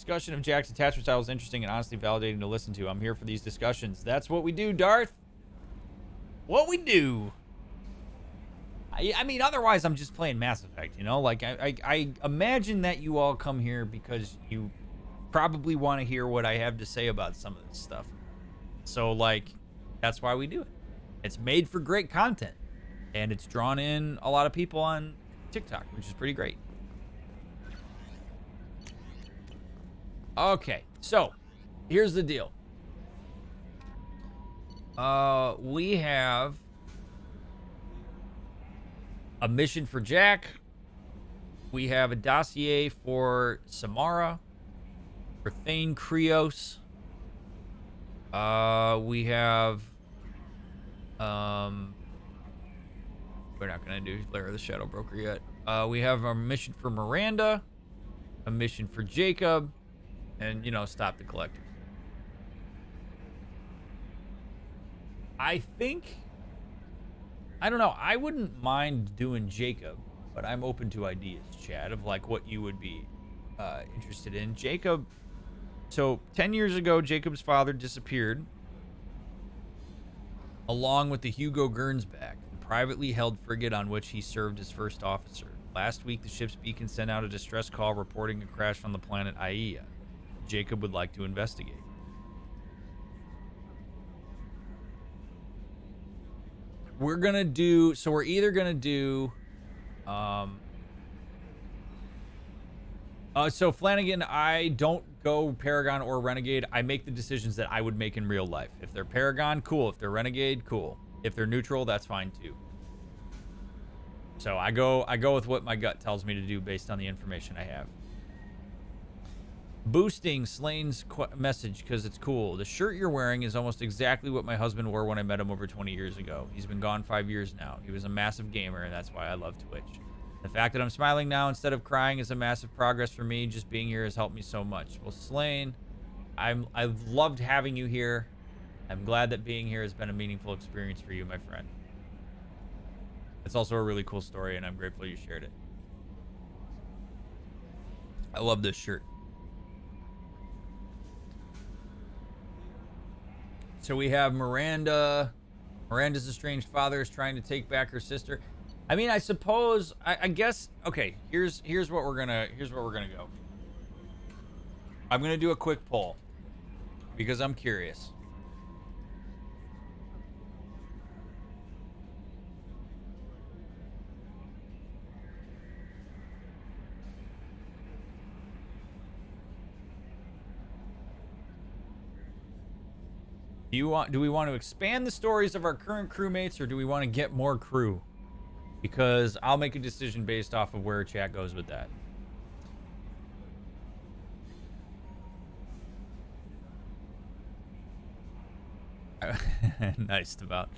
discussion of Jack's attachment style is interesting and honestly validating to listen to. I'm here for these discussions. That's what we do, Darth. What we do. I mean, otherwise I'm just playing Mass Effect, you know? Like, I imagine that you all come here because you probably want to hear what I have to say about some of this stuff. So, like, that's why we do it. It's made for great content. And it's drawn in a lot of people on TikTok, which is pretty great. Okay, so here's the deal. We have a mission for Jack. We have a dossier for Samara, for Thane Krios. We have we're not gonna do Lair of the Shadow Broker yet. We have a mission for Miranda, a mission for Jacob, and, you know, stop the collectors. I don't know. I wouldn't mind doing Jacob, but I'm open to ideas, Chad, of like what you would be interested in. Jacob. So 10 years ago, Jacob's father disappeared, along with the Hugo Gernsback, the privately held frigate on which he served as first officer. Last week, the ship's beacon sent out a distress call reporting a crash on the planet Aia. Jacob would like to investigate. We're gonna do, so we're either gonna do, so Flanagan, I don't go Paragon or Renegade. I make the decisions that I would make in real life. If they're Paragon, cool. If they're Renegade, cool. If they're neutral, that's fine too. So I go with what my gut tells me to do based on the information I have. Boosting Slane's message because it's cool. The shirt you're wearing is almost exactly what my husband wore when I met him over 20 years ago. He's been gone 5 years now. He was a massive gamer, and that's why I love Twitch. The fact that I'm smiling now instead of crying is a massive progress for me. Just being here has helped me so much. Well, Slane, I've loved having you here. I'm glad that being here has been a meaningful experience for you, my friend. It's also a really cool story, and I'm grateful you shared it. I love this shirt. So we have Miranda. Miranda's estranged father is trying to take back her sister. I mean, I suppose, I guess, okay, here's what we're gonna go. I'm gonna do a quick poll because I'm curious. Do we want to expand the stories of our current crewmates, or do we want to get more crew? Because I'll make a decision based off of where chat goes with that. Nice, about.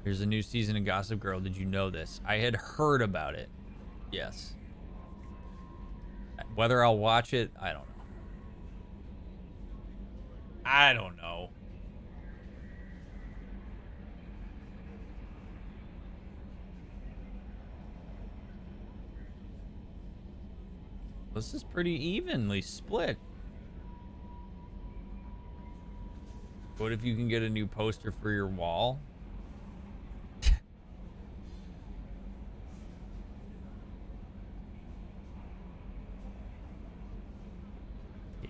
There's a new season of Gossip Girl. Did you know this? I had heard about it. Yes. Whether I'll watch it, I don't know. I don't know. This is pretty evenly split. What if you can get a new poster for your wall?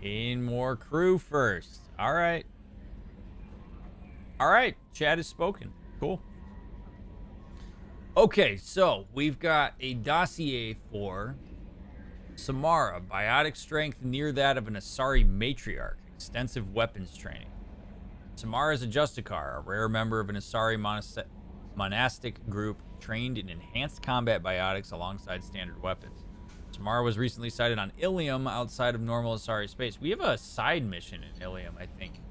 Gain more crew first. All right. All right. Chat has spoken. Cool. Okay, so we've got a dossier for Samara, biotic strength near that of an Asari matriarch, extensive weapons training. Samara is a Justicar, a rare member of an Asari monastic group trained in enhanced combat biotics alongside standard weapons. Samara was recently sighted on Ilium outside of normal Asari space. We have a side mission in Ilium, I think.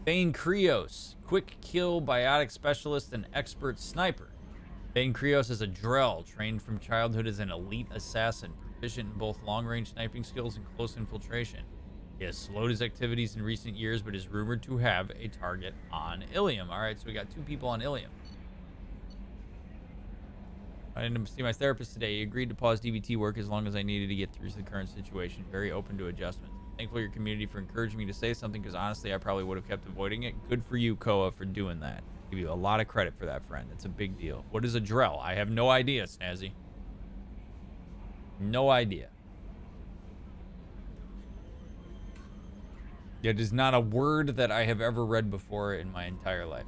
Thane Krios, quick kill biotic specialist and expert sniper. Thane Krios is a Drell, trained from childhood as an elite assassin, proficient in both long-range sniping skills and close infiltration. He has slowed his activities in recent years, but is rumored to have a target on Ilium. All right, so we got 2 people on Ilium. I didn't see my therapist today. He agreed to pause DBT work as long as I needed to get through the current situation. Very open to adjustments. Thankful your community for encouraging me to say something, because honestly, I probably would have kept avoiding it. Good for you, Koa, for doing that. Give you a lot of credit for that, friend. It's a big deal. What is a drell? I have no idea, Snazzy. No idea. It is not a word that I have ever read before in my entire life.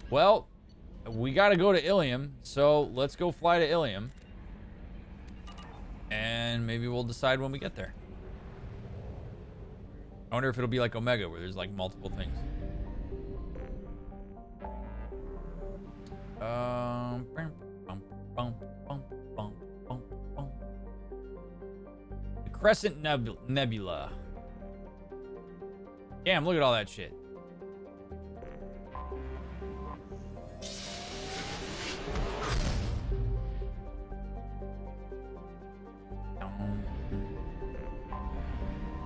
Well, we got to go to Ilium, so let's go fly to Ilium. And maybe we'll decide when we get there. I wonder if it'll be like Omega, where there's like multiple things. The Crescent Nebula. Damn, look at all that shit.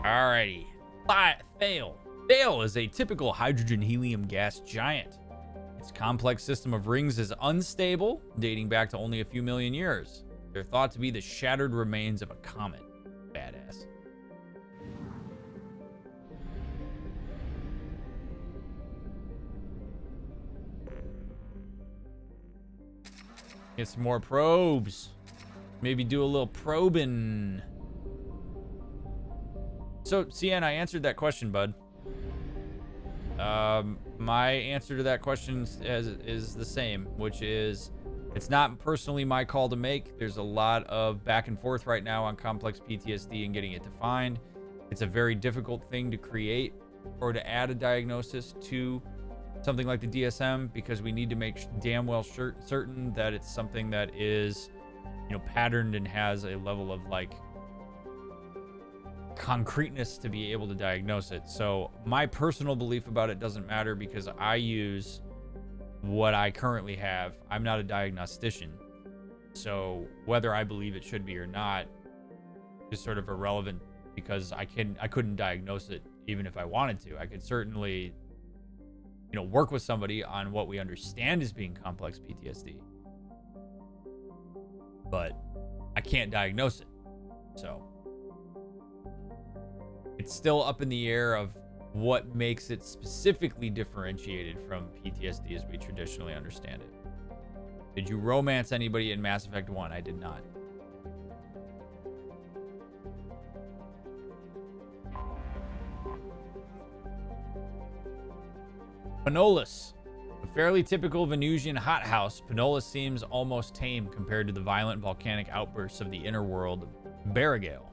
Alrighty. Thale. Thale is a typical hydrogen-helium gas giant. Its complex system of rings is unstable, dating back to only a few million years. They're thought to be the shattered remains of a comet. Badass. Get some more probes. Maybe do a little probing. So, CN, I answered that question, bud. My answer to that question is the same, which is it's not personally my call to make. There's a lot of back and forth right now on complex PTSD and getting it defined. It's a very difficult thing to create or to add a diagnosis to something like the DSM, because we need to make damn well certain that it's something that is, you know, patterned and has a level of like concreteness to be able to diagnose it. So my personal belief about it doesn't matter, because I use what I currently have. I'm not a diagnostician, so whether I believe it should be or not is sort of irrelevant, because I couldn't diagnose it even if I wanted to. I could certainly, you know, work with somebody on what we understand as being complex PTSD, but I can't diagnose it. So it's still up in the air of what makes it specifically differentiated from PTSD as we traditionally understand it. Did you romance anybody in Mass Effect 1? I did not. Panolis. A fairly typical Venusian hothouse, Panolis seems almost tame compared to the violent volcanic outbursts of the inner world, Barrigale.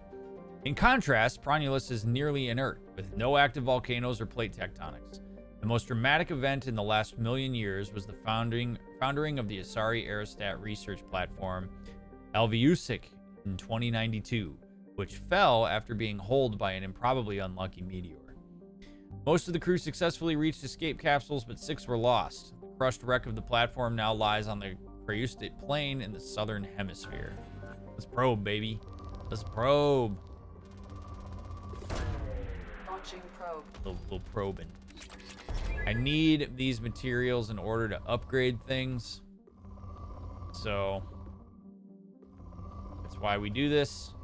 In contrast, Pronulus is nearly inert, with no active volcanoes or plate tectonics. The most dramatic event in the last million years was the founding of the Asari Aerostat research platform, Alviusik, in 2092, which fell after being holed by an improbably unlucky meteor. Most of the crew successfully reached escape capsules, but 6 were lost. The crushed wreck of the platform now lies on the Creuste Plain in the southern hemisphere. Let's probe, baby. Let's probe. Launching probe. Little probing. I need these materials in order to upgrade things. So that's why we do this.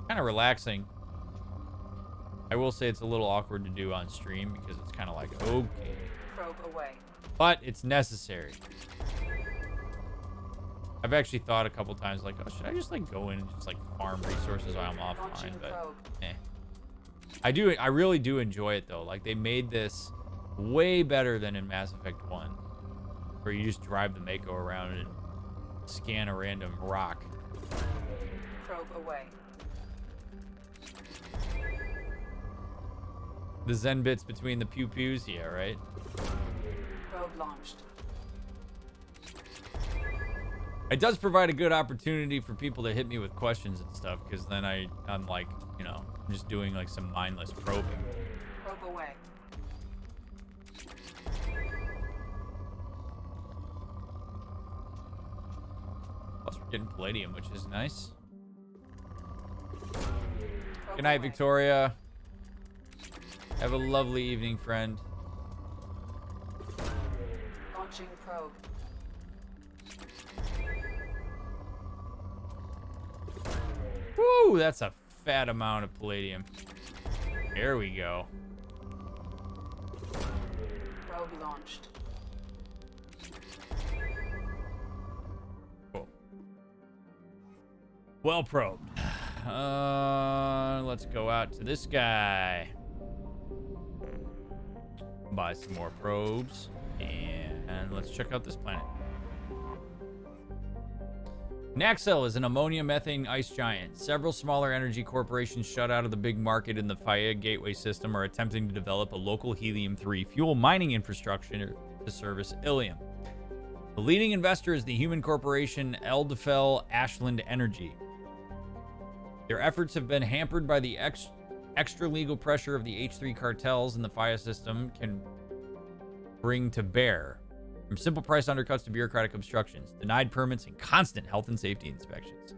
Kind of relaxing. I will say it's a little awkward to do on stream because it's kind of like, okay. Probe away. But it's necessary. I've actually thought a couple times, like, oh, should I just like go in and just like farm resources while I'm offline? But I really do enjoy it though. Like, they made this way better than in Mass Effect 1, where you just drive the Mako around and scan a random rock. Probe away. The Zen bits between the pew-pews, yeah, right? Probe launched. It does provide a good opportunity for people to hit me with questions and stuff, because then I'm like, you know, I'm just doing like some mindless probing. Probe away. Plus, we're getting palladium, which is nice. Probe Good night, away. Victoria. Have a lovely evening, friend. Launching probe. Woo, that's a fat amount of palladium. There we go. Probe launched. Cool. Well probed. Let's go out to this guy. Buy some more probes. And let's check out this planet. Naxel is an ammonia methane ice giant. Several smaller energy corporations shut out of the big market in the Faya Gateway system are attempting to develop a local helium-3 fuel mining infrastructure to service Ilium. The leading investor is the human corporation Eldefell Ashland Energy. Their efforts have been hampered by the extra legal pressure of the H3 cartels in the Faya system can bring to bear. From simple price undercuts to bureaucratic obstructions, denied permits, and constant health and safety inspections.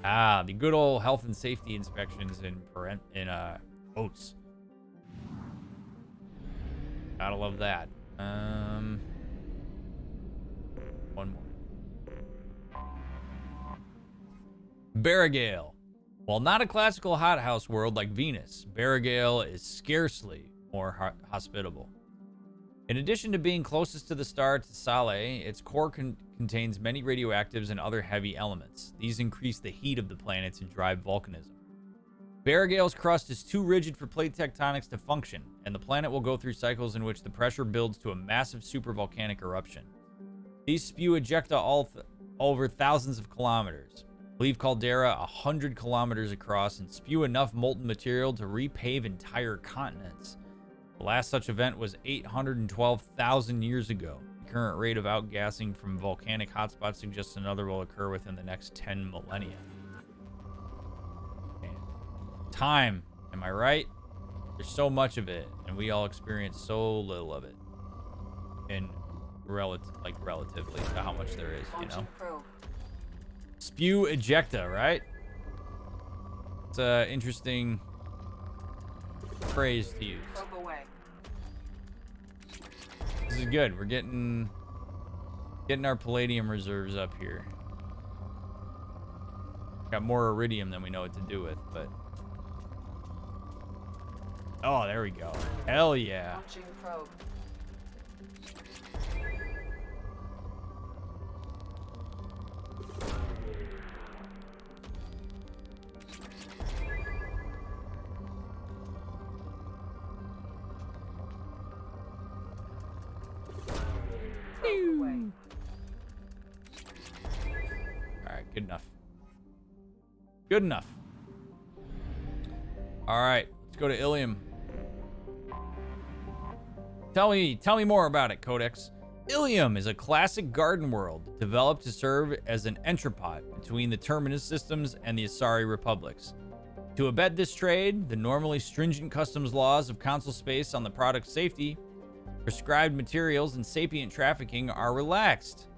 Ah, the good old health and safety inspections in oats. Gotta love that. One more. Barrigale. While not a classical hothouse world like Venus, Barrigale is scarcely more hospitable. In addition to being closest to the star Tsale, its core contains many radioactives and other heavy elements. These increase the heat of the planets and drive volcanism. Barrigale's crust is too rigid for plate tectonics to function, and the planet will go through cycles in which the pressure builds to a massive supervolcanic eruption. These spew ejecta all over thousands of kilometers, leave caldera 100 kilometers across, and spew enough molten material to repave entire continents. The last such event was 812,000 years ago. The current rate of outgassing from volcanic hotspots suggests another will occur within the next 10 millennia. Man. Time, am I right? There's so much of it, and we all experience so little of it. In relatively to how much there is, you know? Probe. Spew ejecta, right? It's an interesting phrase to use. Probe away. This is good. We're getting our palladium reserves up here. Got more iridium than we know what to do with, but oh, there we go. Hell yeah. Launching probe. Probe away. All right, good enough. Good enough. All right, let's go to Ilium. Tell me more about it, Codex. Ilium is a classic garden world developed to serve as an entrepot between the Terminus systems and the Asari republics. To abet this trade, the normally stringent customs laws of Council space on the product safety, prescribed materials, and sapient trafficking are relaxed.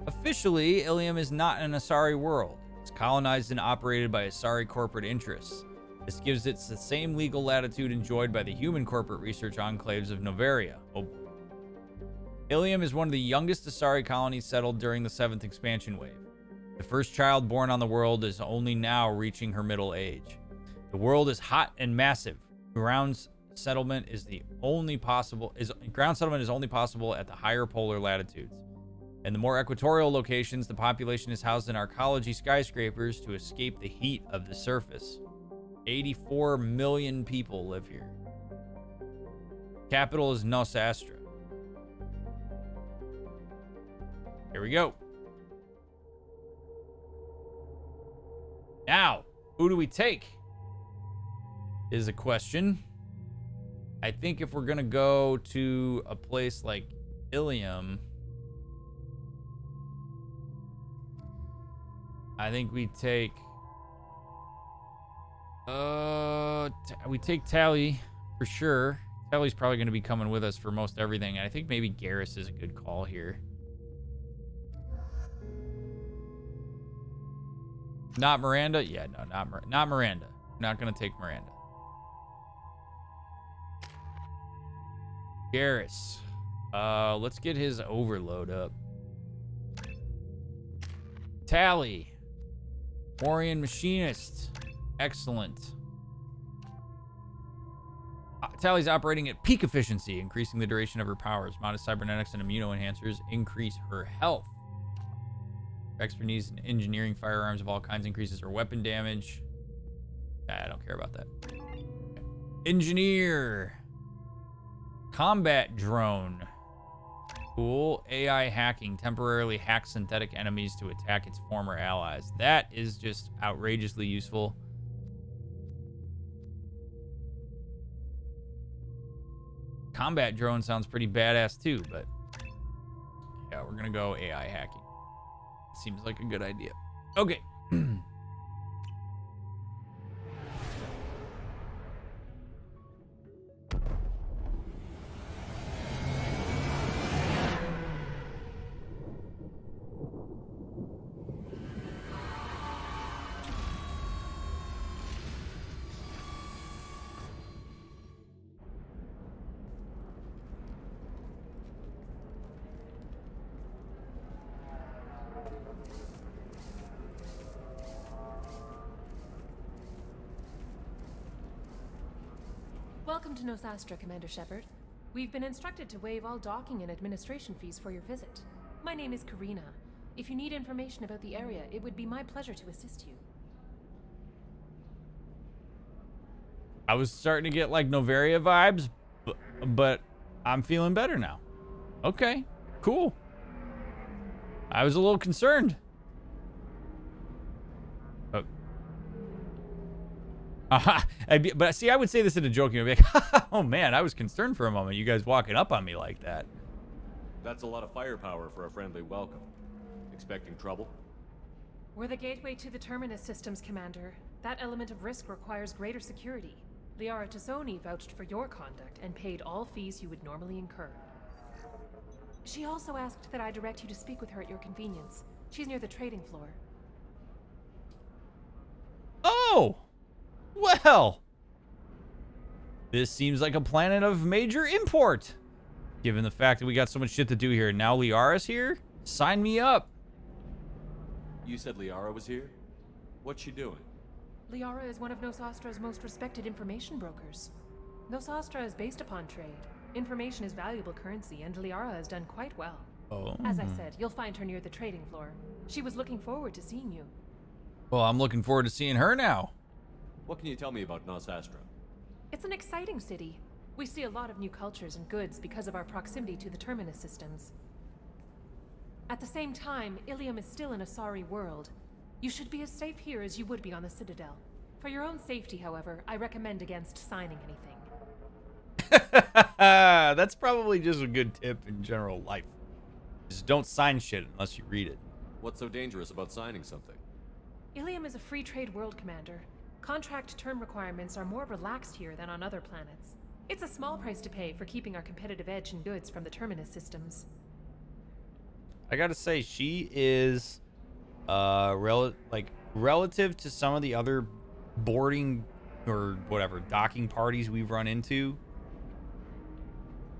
Officially, Ilium is not an Asari world. It's colonized and operated by Asari corporate interests. This gives it the same legal latitude enjoyed by the human corporate research enclaves of Novaria. Oh boy. Ilium is one of the youngest Asari colonies settled during the 7th expansion wave. The first child born on the world is only now reaching her middle age. The world is hot and massive. Ground settlement is only possible at the higher polar latitudes. In the more equatorial locations, the population is housed in arcology skyscrapers to escape the heat of the surface. 84 million people live here. Capital is Nos Astra. Here we go. Now, who do we take? Is a question. I think if we're gonna go to a place like Ilium, I think we take we take Tally for sure. Tally's probably going to be coming with us for most everything. I think maybe Garrus is a good call here. Not Miranda? Yeah, no, not Miranda. Not going to take Miranda. Garrus. Let's get his overload up. Tally. Orion Machinist. Excellent. Tally's operating at peak efficiency, increasing the duration of her powers. Modest cybernetics and immuno enhancers increase her health. Expertise in engineering firearms of all kinds increases her weapon damage. I don't care about that. Engineer. Combat drone. Cool. AI hacking. Temporarily hacks synthetic enemies to attack its former allies. That is just outrageously useful. Combat drone sounds pretty badass too, but yeah, we're gonna go AI hacking. Seems like a good idea. Okay. Welcome to Nosastra, Commander Shepard. We've been instructed to waive all docking and administration fees for your visit. My name is Karina. If you need information about the area, it would be my pleasure to assist you. I was starting to get like Novaria vibes, but I'm feeling better now. Okay, cool. I was a little concerned. But see, I would say this in a joking way, like, oh man, I was concerned for a moment. You guys walking up on me like that. That's a lot of firepower for a friendly welcome. Expecting trouble? We're the gateway to the Terminus systems, Commander. That element of risk requires greater security. Liara Tassoni vouched for your conduct and paid all fees you would normally incur. She also asked that I direct you to speak with her at your convenience. She's near the trading floor. Oh! Well, this seems like a planet of major import. Given the fact that we got so much shit to do here. Now Liara's here? Sign me up. You said Liara was here? What's she doing? Liara is one of Nosastra's most respected information brokers. Nosastra is based upon trade. Information is valuable currency, and Liara has done quite well. Oh. As I said, you'll find her near the trading floor. She was looking forward to seeing you. Well, I'm looking forward to seeing her now. What can you tell me about Nosastra? It's an exciting city. We see a lot of new cultures and goods because of our proximity to the Terminus systems. At the same time, Ilium is still an Asari world. You should be as safe here as you would be on the Citadel. For your own safety, however, I recommend against signing anything. That's probably just a good tip in general life. Just don't sign shit unless you read it. What's so dangerous about signing something? Ilium is a free trade world, Commander. Contract term requirements are more relaxed here than on other planets. It's a small price to pay for keeping our competitive edge in goods from the Terminus systems. I gotta say, she is relative to some of the other boarding or whatever docking parties we've run into.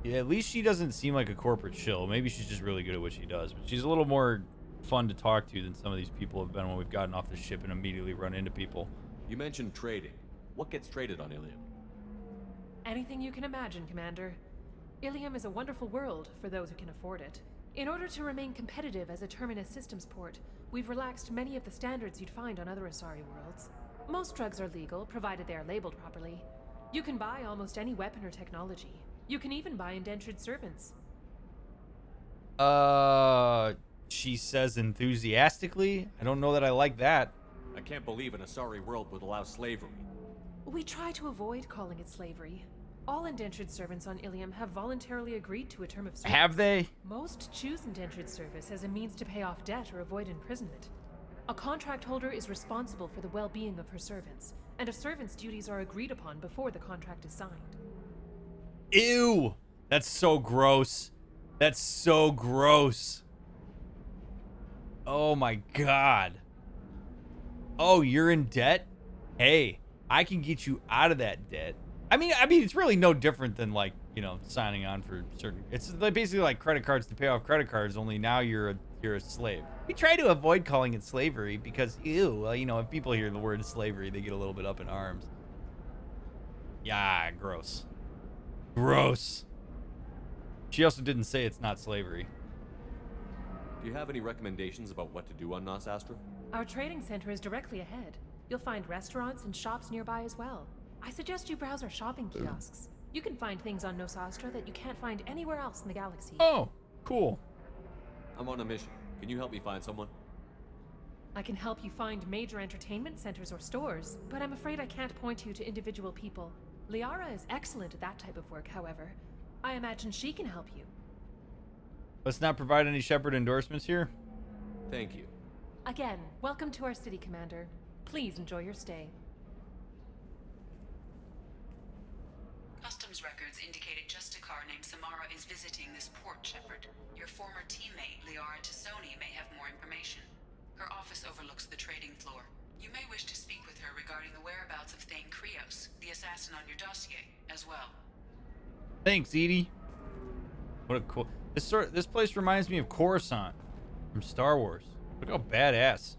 Yeah, at least she doesn't seem like a corporate shill. Maybe she's just really good at what she does, but she's a little more fun to talk to than some of these people have been when we've gotten off the ship and immediately run into people. You mentioned trading. What gets traded on Ilium? Anything you can imagine, Commander. Ilium is a wonderful world for those who can afford it. In order to remain competitive as a Terminus systems port, we've relaxed many of the standards you'd find on other Asari worlds. Most drugs are legal, provided they are labeled properly. You can buy almost any weapon or technology. You can even buy indentured servants. She says enthusiastically. I don't know that I like that. I can't believe an Asari world would allow slavery. We try to avoid calling it slavery. All indentured servants on Ilium have voluntarily agreed to a term of service. Have they? Most choose indentured service as a means to pay off debt or avoid imprisonment. A contract holder is responsible for the well-being of her servants, and a servant's duties are agreed upon before the contract is signed. Ew! That's so gross. That's so gross. Oh my god. Oh, you're in debt? Hey, I can get you out of that debt. I mean, it's really no different than, like, you know, signing on for certain. It's like basically like credit cards to pay off credit cards. Only now you're a slave. We try to avoid calling it slavery because ew. Well, you know, if people hear the word slavery, they get a little bit up in arms. Yeah, gross. Gross. She also didn't say it's not slavery. Do you have any recommendations about what to do on Nos Astra? Our trading center is directly ahead. You'll find restaurants and shops nearby as well. I suggest you browse our shopping kiosks. You can find things on Nos Astra that you can't find anywhere else in the galaxy. Oh, cool. I'm on a mission. Can you help me find someone? I can help you find major entertainment centers or stores, but I'm afraid I can't point you to individual people. Liara is excellent at that type of work, however. I imagine she can help you. Let's not provide any Shepard endorsements here. Thank you. Again, welcome to our city, Commander. Please enjoy your stay. Customs records indicated just a car named Samara is visiting this port, Shepard. Your former teammate, Liara Tassoni, may have more information. Her office overlooks the trading floor. You may wish to speak with her regarding the whereabouts of Thane Krios, the assassin on your dossier, as well. Thanks, Edie. What a cool... This place reminds me of Coruscant from Star Wars. Look how badass.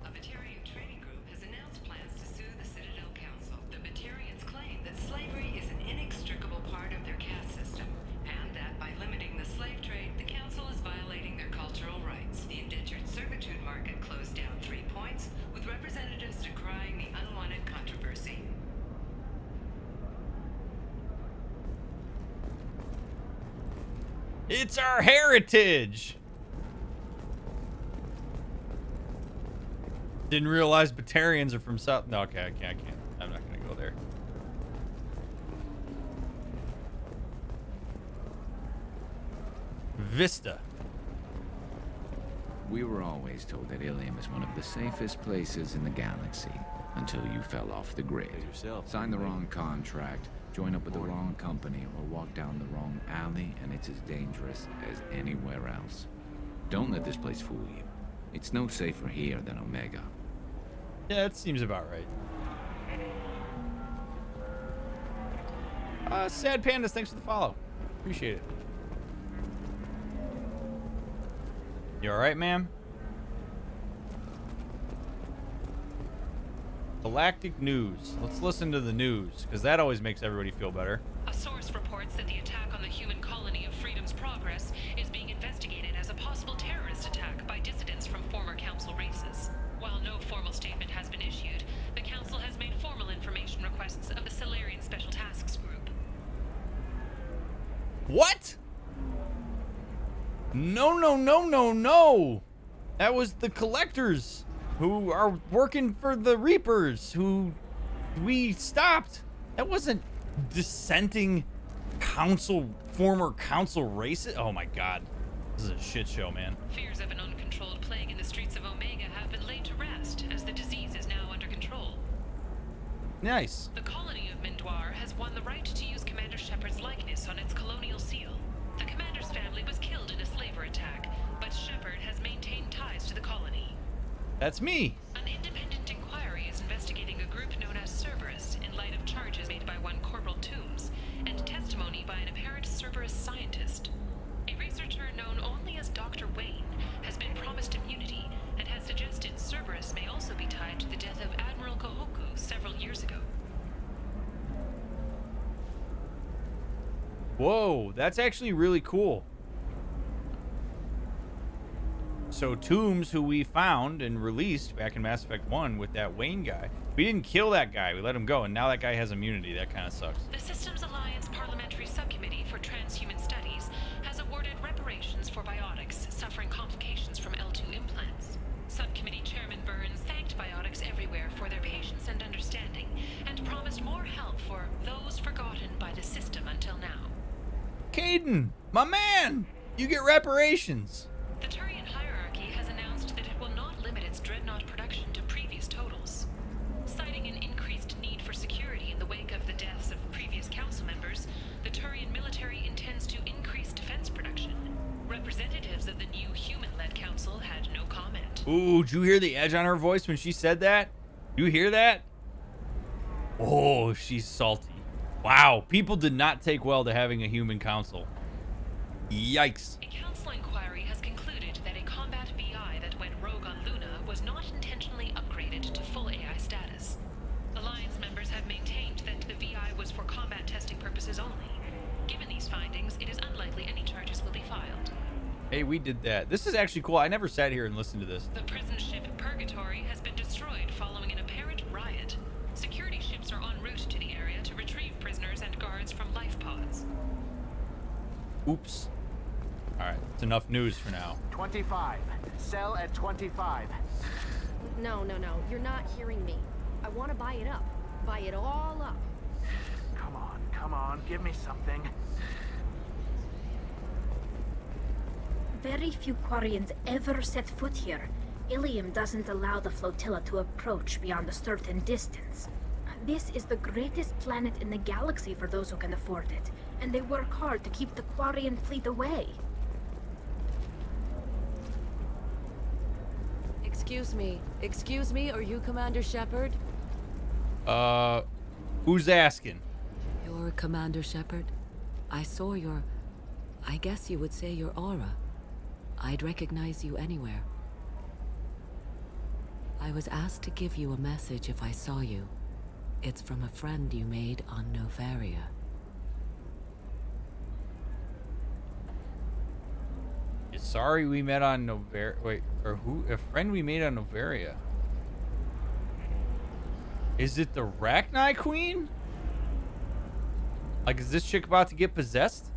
A Batarian trading group has announced plans to sue the Citadel Council. The Batarians claim that slavery is an inextricable part of their caste system, and that by limiting the slave trade, the council is violating their cultural rights. The indentured servitude market closed down 3 points, with representatives decrying the unwanted controversy. It's our heritage! Didn't realize Batarians are from South... No, okay, I can't. I'm not gonna go there. Vista. We were always told that Ilium is one of the safest places in the galaxy, until you fell off the grid. As yourself. Signed the wrong contract, join up with the wrong company, or walk down the wrong alley, and it's as dangerous as anywhere else. Don't let this place fool you. It's no safer here than Omega. Yeah, that seems about right. Sad Pandas, thanks for the follow. Appreciate it. You alright, ma'am? Galactic news. Let's listen to the news, because that always makes everybody feel better. A source reports that the attack on the human colony of Freedom's Progress is being investigated as a possible terrorist attack by dissidents from former council races. While no formal statement has been issued, the council has made formal information requests of the Solarian Special Tasks Group. What? No. That was the collectors who are working for the Reapers who we stopped. That wasn't dissenting former council races. Oh my god. This is a shit show, man. Fears of an uncontrolled plague in the streets of Omega have been laid to rest as the disease is now under control. Nice. The colony of Mindoir has won the right to use Commander Shepard's likeness on its colonial seal. The commander's family was killed in a slaver attack, but Shepard has maintained ties to the colony. That's me. An independent inquiry is investigating a group known as Cerberus in light of charges made by one Corporal Toombs and testimony by an apparent Cerberus scientist. A researcher known only as Dr. Wayne has been promised immunity and has suggested Cerberus may also be tied to the death of Admiral Kohoku several years ago. Whoa, that's actually really cool. So Toombs, who we found and released back in Mass Effect 1 with that Wayne guy, we didn't kill that guy, we let him go, and now that guy has immunity. That kind of sucks. The Systems Alliance Parliamentary Subcommittee for Transhuman Studies has awarded reparations for biotics suffering complications from L2 implants. Subcommittee Chairman Burns thanked biotics everywhere for their patience and understanding, and promised more help for those forgotten by the system until now. Caden, my man, you get reparations. The Turian hierarchy has announced that it will not limit its dreadnought production to previous totals. Citing an increased need for security in the wake of the deaths of previous council members, the Turian military intends to increase defense production. Representatives of the new human Ooh, did you hear the edge on her voice when she said that? You hear that? Oh, she's salty. Wow, people did not take well to having a human council. Yikes. A council inquiry has concluded that a combat VI that went rogue on Luna was not intentionally upgraded to full AI status. Alliance members have maintained that the VI was for combat testing purposes only. Given these findings, it is unlikely any charges will be filed. Hey, we did that. This is actually cool. I never sat here and listened to this. The prison ship Purgatory has been destroyed following an apparent riot. Security ships are en route to the area to retrieve prisoners and guards from life pods. Oops. All right, it's enough news for now. 25. Sell at 25. No, you're not hearing me. I want to buy it up. Buy it all up. Come on, give me something. Very few Quarians ever set foot here. Ilium doesn't allow the flotilla to approach beyond a certain distance. This is the greatest planet in the galaxy for those who can afford it, and they work hard to keep the Quarian fleet away. Excuse me, are you Commander Shepard? Who's asking? You're Commander Shepard? I saw your... I guess you would say your aura. I'd recognize you anywhere. I was asked to give you a message if I saw you. It's from a friend you made on Novaria. Sorry we met on Novaria. Wait, or who? A friend we made on Novaria. Is it the Rachni Queen? Like, is this chick about to get possessed?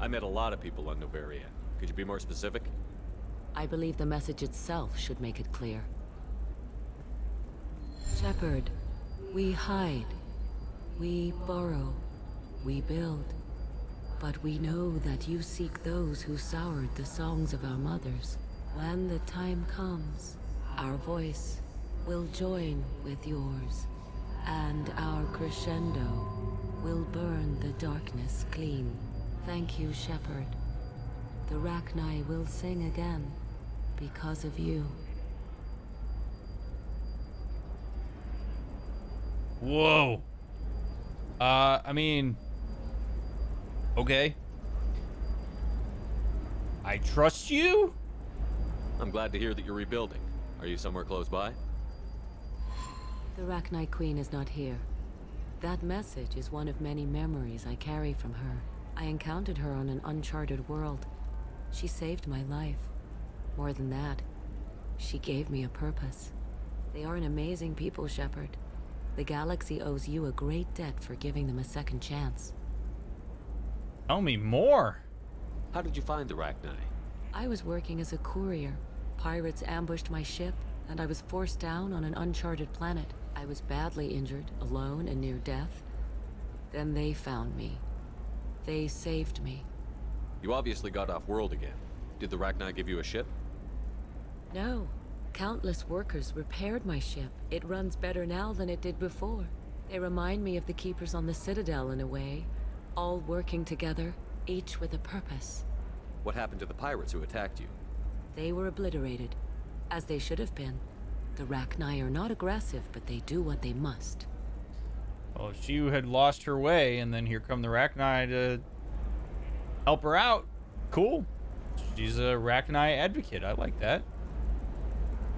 I met a lot of people on Novaria. Could you be more specific? I believe the message itself should make it clear. Shepard, we hide. We borrow. We build. But we know that you seek those who soured the songs of our mothers. When the time comes, our voice will join with yours, and our crescendo will burn the darkness clean. Thank you, Shepard. The Rachni will sing again because of you. Whoa. I mean... Okay. I trust you? I'm glad to hear that you're rebuilding. Are you somewhere close by? The Rachni Queen is not here. That message is one of many memories I carry from her. I encountered her on an uncharted world. She saved my life. More than that, she gave me a purpose. They are an amazing people, Shepard. The galaxy owes you a great debt for giving them a second chance. Tell me more. How did you find the Rachni? I was working as a courier. Pirates ambushed my ship, and I was forced down on an uncharted planet. I was badly injured, alone and near death. Then they found me. They saved me. You obviously got off world again. Did the Rachni give you a ship? No. Countless workers repaired my ship. It runs better now than it did before. They remind me of the Keepers on the Citadel in a way. All working together, each with a purpose. What happened to the pirates who attacked you? They were obliterated, as they should have been. The Rachni are not aggressive, but they do what they must. Well, she had lost her way, and then here come the Rachni to help her out. Cool. She's a Rachni advocate. I like that.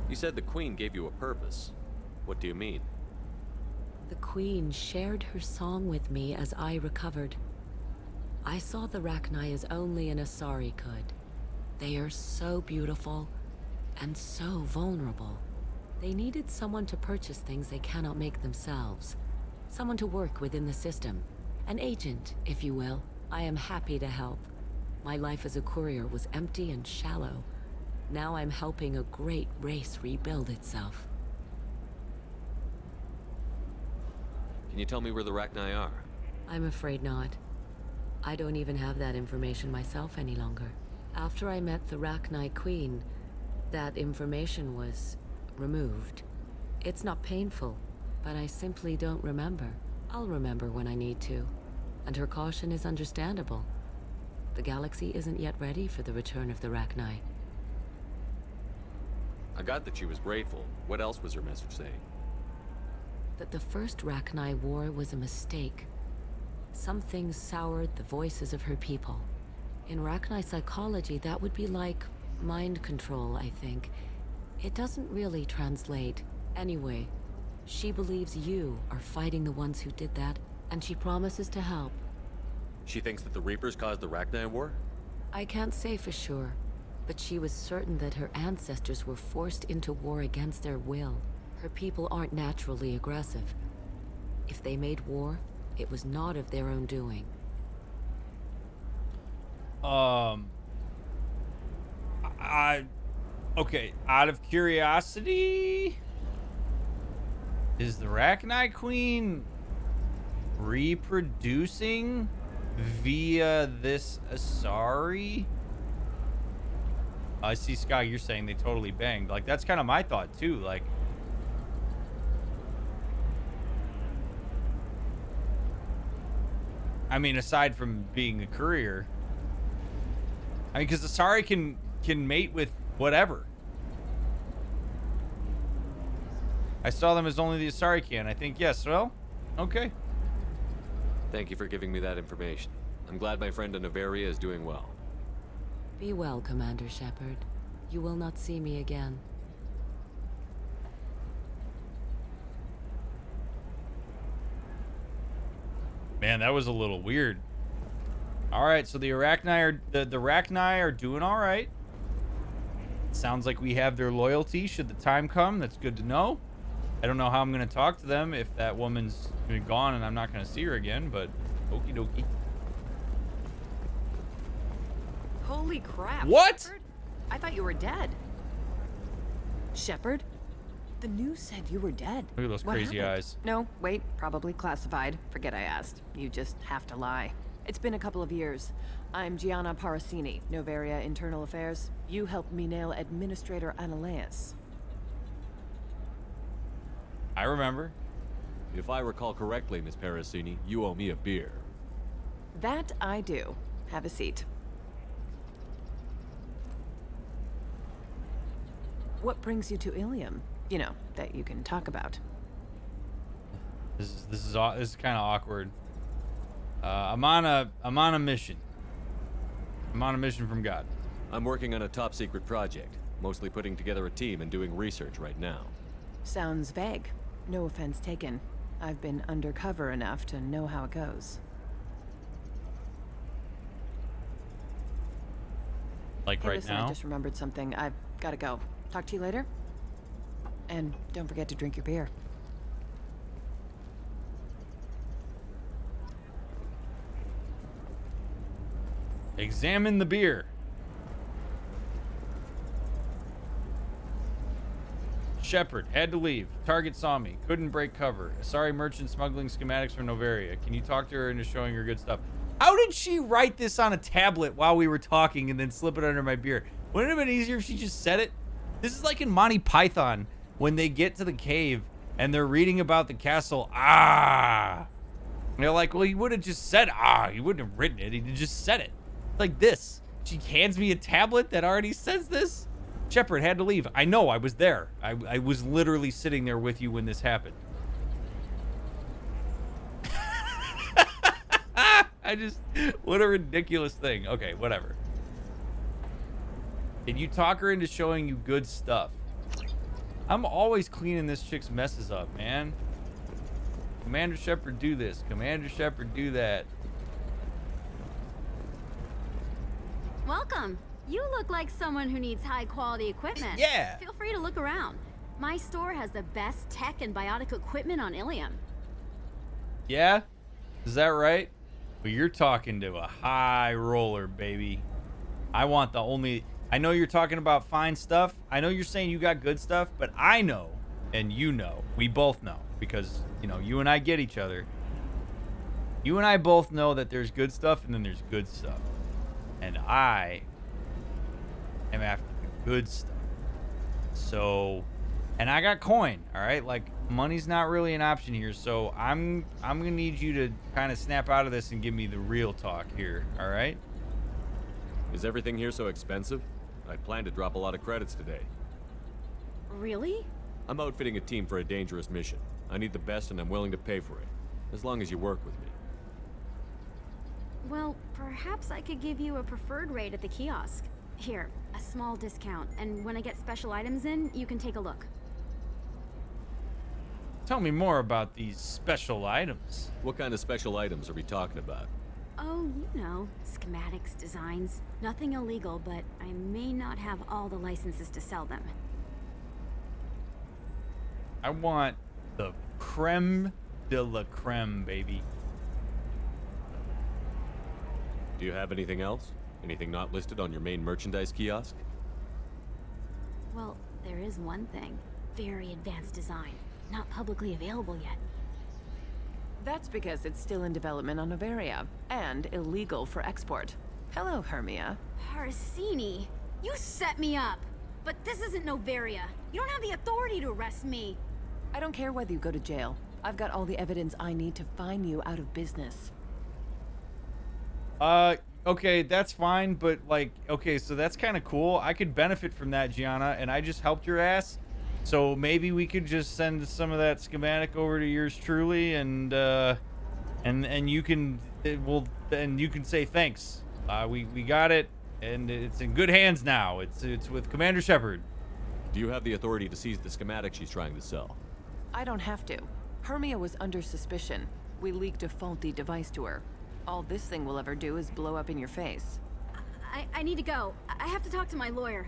You said the Queen gave you a purpose. What do you mean? The Queen shared her song with me as I recovered. I saw the Rachni as only an Asari could. They are so beautiful and so vulnerable. They needed someone to purchase things they cannot make themselves. Someone to work within the system. An agent, if you will. I am happy to help. My life as a courier was empty and shallow. Now I'm helping a great race rebuild itself. Can you tell me where the Rachni are? I'm afraid not. I don't even have that information myself any longer. After I met the Rachni Queen, that information was removed. It's not painful, but I simply don't remember. I'll remember when I need to. And her caution is understandable. The galaxy isn't yet ready for the return of the Rachni. I got that she was grateful. What else was her message saying? That the first Rachni war was a mistake. Some things soured the voices of her people. In Rachni psychology, that would be like mind control, I think. It doesn't really translate. Anyway, she believes you are fighting the ones who did that, and she promises to help. She thinks that the Reapers caused the Rachni War? I can't say for sure, but she was certain that her ancestors were forced into war against their will. Her people aren't naturally aggressive. If they made war, it was not of their own doing. Okay, out of curiosity, is the Rachni Queen reproducing via this Asari? I see, Sky, you're saying they totally banged. Like, that's kind of my thought, too. Like, I mean, aside from being a courier, I mean, because Asari can mate with whatever. I saw them as only the Asari can. I think, yes. Well, okay. Thank you for giving me that information. I'm glad my friend in Noveria is doing well. Be well, Commander Shepard. You will not see me again. Man, that was a little weird. All right, so the Rachni are doing all right. Sounds like we have their loyalty should the time come. That's good to know. I don't know how I'm going to talk to them if that woman's gone and I'm not going to see her again, but okie dokie. Holy crap. What? Shepard? I thought you were dead. Shepard? The news said you were dead. Look at those What crazy happened? eyes. No, wait, probably classified. Forget I asked. You just have to lie. It's been a couple of years. I'm Gianna Parasini, Noveria Internal Affairs. You helped me nail Administrator Ananias. I remember. If I recall correctly, Miss Parasini, you owe me a beer. That I do. Have a seat. What brings you to Ilium? You know, that you can talk about. This is kind of awkward. I'm on a mission. I'm on a mission from God. I'm working on a top secret project, mostly putting together a team and doing research right now. Sounds vague. No offense taken. I've been undercover enough to know how it goes. Like Hey, right listen, now? I just remembered something. I've gotta go. Talk to you later. And don't forget to drink your beer. Examine the beer. Shepard, had to leave. Target saw me. Couldn't break cover. Sorry, merchant smuggling schematics from Noveria. Can you talk to her into showing her good stuff? How did she write this on a tablet while we were talking and then slip it under my beer? Wouldn't it have been easier if she just said it? This is like in Monty Python when they get to the cave and they're reading about the castle. And they're like, well, he would have just said, he wouldn't have written it. He just said it. Like this. She hands me a tablet that already says this. Shepard, had to leave. I know, I was there. I was literally sitting there with you when this happened. What a ridiculous thing. Okay, whatever. Can you talk her into showing you good stuff? I'm always cleaning this chick's messes up, man. Commander Shepard, do this. Commander Shepard, do that. Welcome. You look like someone who needs high-quality equipment. Yeah. Feel free to look around. My store has the best tech and biotic equipment on Ilium. Yeah? Is that right? Well, you're talking to a high roller, baby. I know you're talking about fine stuff. I know you're saying you got good stuff, but I know, and you know, we both know, because, you know, you and I get each other. You and I both know that there's good stuff and then there's good stuff. And I am after the good stuff. So, and I got coin, all right? Like, money's not really an option here, so I'm gonna need you to kind of snap out of this and give me the real talk here, all right? Is everything here so expensive? I plan to drop a lot of credits today. Really? I'm outfitting a team for a dangerous mission. I need the best and I'm willing to pay for it. As long as you work with me. Well, perhaps I could give you a preferred rate at the kiosk. Here, a small discount, and when I get special items in, you can take a look. Tell me more about these special items. What kind of special items are we talking about? Oh, you know, schematics, designs. Nothing illegal, but I may not have all the licenses to sell them. I want the creme de la creme, baby. Do you have anything else? Anything not listed on your main merchandise kiosk? Well, there is one thing. Very advanced design. Not publicly available yet. That's because it's still in development on Noveria, and illegal for export. Hello, Hermia. Parsini, you set me up! But this isn't Noveria. You don't have the authority to arrest me. I don't care whether you go to jail. I've got all the evidence I need to find you out of business. Okay, that's fine, but like, okay, so that's kind of cool. I could benefit from that, Gianna, and I just helped your ass. So maybe we could just send some of that schematic over to yours truly, and you can you can say thanks. We got it, and it's in good hands now. It's with Commander Shepard. Do you have the authority to seize the schematic she's trying to sell? I don't have to. Hermia was under suspicion. We leaked a faulty device to her. All this thing will ever do is blow up in your face. I need to go. I have to talk to my lawyer.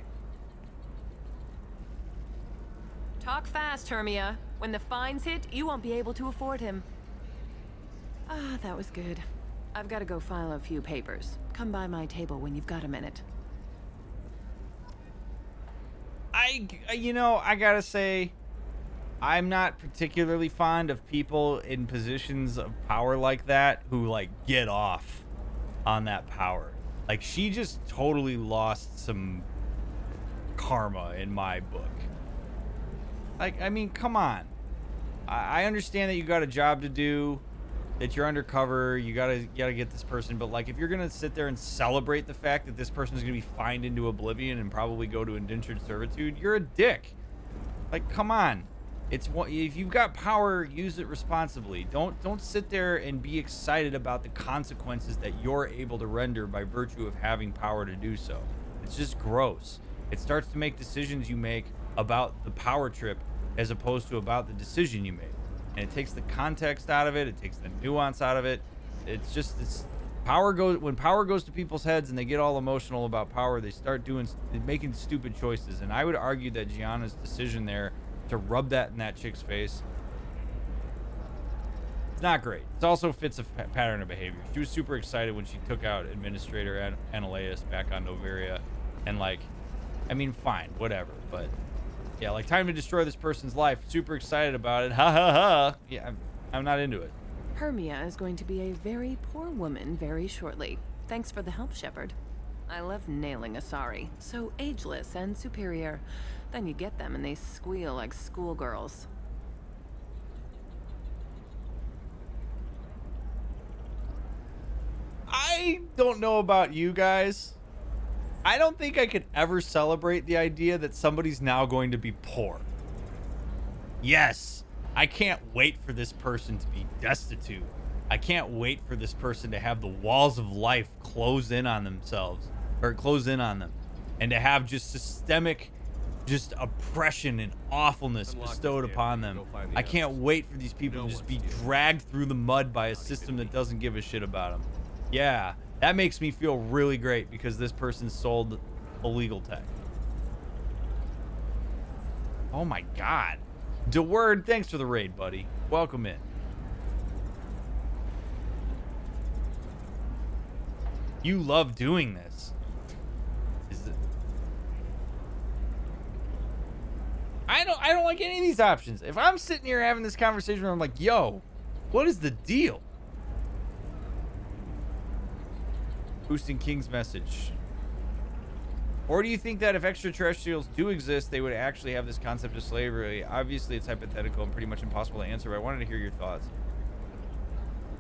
Talk fast, Hermia. When the fines hit, you won't be able to afford him. Ah, that was good. I've got to go file a few papers. Come by my table when you've got a minute. I gotta say, I'm not particularly fond of people in positions of power like that who, like, get off on that power. Like, she just totally lost some karma in my book. Like, I mean, come on. I understand that you got a job to do, that you're undercover, you gotta get this person, but, like, if you're gonna sit there and celebrate the fact that this person is gonna be fined into oblivion and probably go to indentured servitude, you're a dick. Like, come on. If you've got power, use it responsibly. Don't sit there and be excited about the consequences that you're able to render by virtue of having power to do so. It's just gross. It starts to make decisions you make about the power trip as opposed to about the decision you make. And it takes the context out of it. It takes the nuance out of it. When power goes to people's heads and they get all emotional about power, they start making stupid choices. And I would argue that Gianna's decision there to rub that in that chick's face, it's not great. It also fits a pattern of behavior. She was super excited when she took out Administrator Ananias back on Noveria, and, like, I mean, fine, whatever, but yeah, like, time to destroy this person's life, super excited about it, ha ha ha. Yeah, I'm not into it. Hermia is going to be a very poor woman very shortly. Thanks for the help, Shepard. I love nailing Asari. So ageless and superior. Then you get them and they squeal like schoolgirls. I don't know about you guys. I don't think I could ever celebrate the idea that somebody's now going to be poor. Yes, I can't wait for this person to be destitute. I can't wait for this person to have the walls of life close in on them, and to have just systemic oppression and awfulness bestowed upon them. I can't wait for these people to just be dragged through the mud by a system that doesn't give a shit about them. Yeah, that makes me feel really great because this person sold illegal tech. Oh my god. DeWord, thanks for the raid, buddy. Welcome in. You love doing this. I don't like any of these options. If I'm sitting here having this conversation where I'm like, yo, what is the deal? Boosting King's message. Or do you think that if extraterrestrials do exist, they would actually have this concept of slavery? Obviously, it's hypothetical and pretty much impossible to answer, but I wanted to hear your thoughts.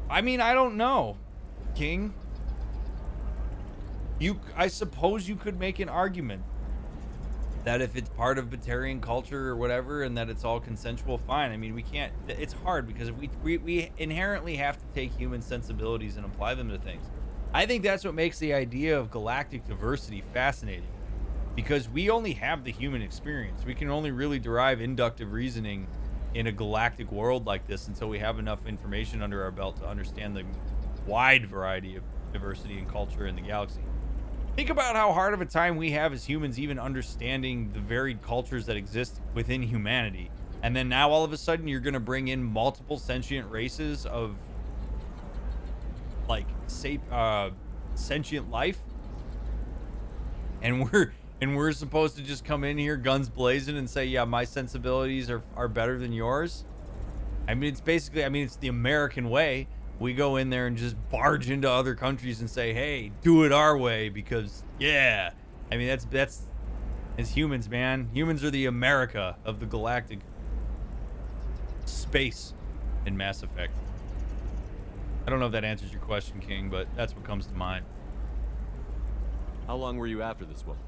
I mean, I don't know, King. I suppose you could make an argument that if it's part of Batarian culture or whatever, and that it's all consensual, fine. I mean, we can't. It's hard because we inherently have to take human sensibilities and apply them to things. I think that's what makes the idea of galactic diversity fascinating, because we only have the human experience. We can only really derive inductive reasoning in a galactic world like this until we have enough information under our belt to understand the wide variety of diversity and culture in the galaxy. Think about how hard of a time we have as humans even understanding the varied cultures that exist within humanity. And then now all of a sudden you're going to bring in multiple sentient races of like sentient life. And we're supposed to just come in here guns blazing and say, yeah, my sensibilities are better than yours. I mean, it's basically, it's the American way. We go in there and just barge into other countries and say, hey, do it our way because, yeah. I mean, that's as humans, man. Humans are the America of the galactic space in Mass Effect. I don't know if that answers your question, King, but that's what comes to mind. How long were you after this woman?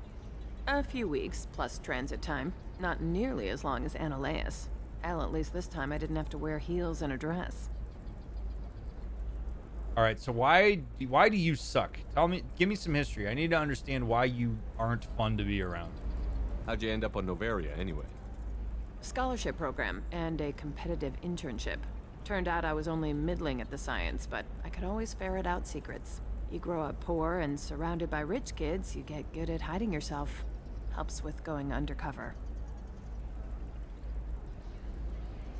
A few weeks, plus transit time. Not nearly as long as Annaleas. Hell, at least this time I didn't have to wear heels and a dress. All right, so why do you suck? Give me some history. I need to understand why you aren't fun to be around. How'd you end up on Noveria, anyway? Scholarship program and a competitive internship. Turned out I was only middling at the science, but I could always ferret out secrets. You grow up poor and surrounded by rich kids, you get good at hiding yourself. Helps with going undercover.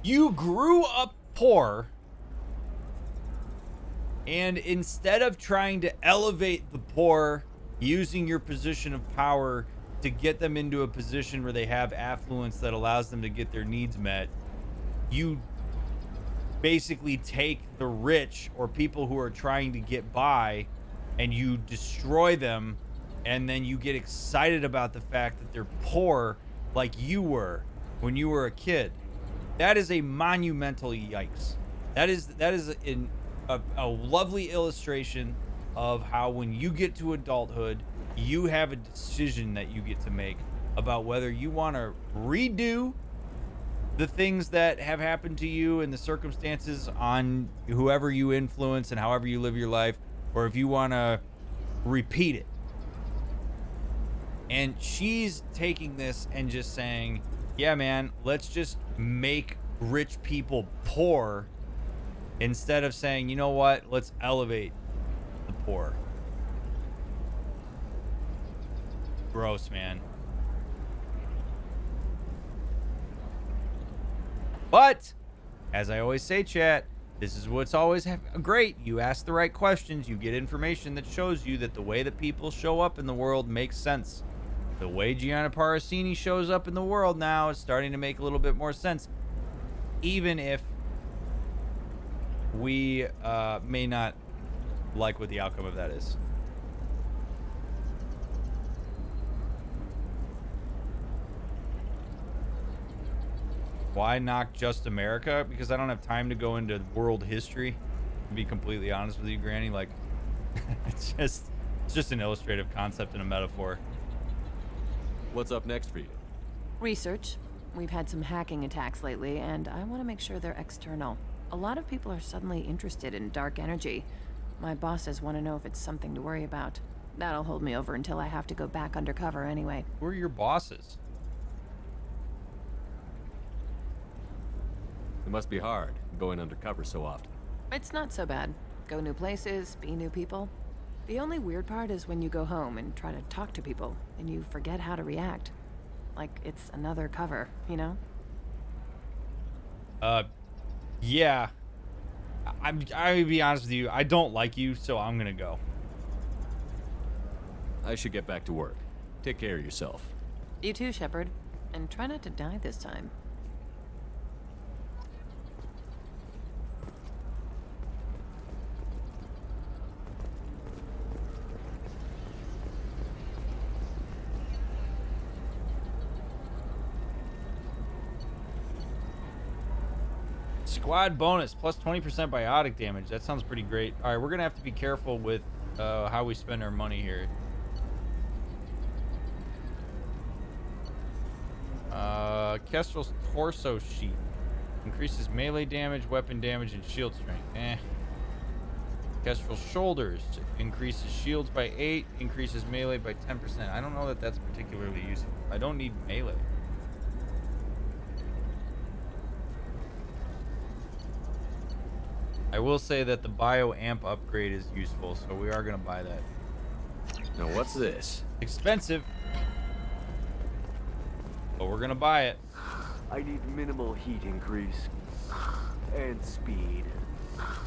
You grew up poor, and instead of trying to elevate the poor using your position of power to get them into a position where they have affluence that allows them to get their needs met, you basically take the rich or people who are trying to get by and you destroy them, and then you get excited about the fact that they're poor like you were when you were a kid. That is a monumental yikes. That is a lovely illustration of how when you get to adulthood, you have a decision that you get to make about whether you want to redo the things that have happened to you and the circumstances on whoever you influence and however you live your life, or if you want to repeat it. And she's taking this and just saying, yeah, man, let's just make rich people poor instead of saying, you know what, let's elevate the poor. Gross, man. But, as I always say, chat, this is what's always great. You ask the right questions, you get information that shows you that the way that people show up in the world makes sense. The way Gianna Parasini shows up in the world now is starting to make a little bit more sense. Even if we may not like what the outcome of that is. Why not just America? Because I don't have time to go into world history, to be completely honest with you, Granny. Like, it's just an illustrative concept and a metaphor. What's up next for you? Research. We've had some hacking attacks lately, and I want to make sure they're external. A lot of people are suddenly interested in dark energy. My bosses want to know if it's something to worry about. That'll hold me over until I have to go back undercover anyway. Who are your bosses? It must be hard, going undercover so often. It's not so bad. Go new places, be new people. The only weird part is when you go home and try to talk to people, and you forget how to react. Like it's another cover, you know? Yeah. I'll be honest with you, I don't like you, so I'm gonna go. I should get back to work. Take care of yourself. You too, Shepard. And try not to die this time. Squad bonus, plus 20% biotic damage. That sounds pretty great. All right, we're going to have to be careful with how we spend our money here. Kestrel's torso sheath. Increases melee damage, weapon damage, and shield strength. Kestrel's shoulders. Increases shields by 8. Increases melee by 10%. I don't know that that's particularly useful. I don't need melee. I will say that the bio amp upgrade is useful, so we are going to buy that. Now what's this? Expensive. But we're going to buy it. I need minimal heat increase. And speed.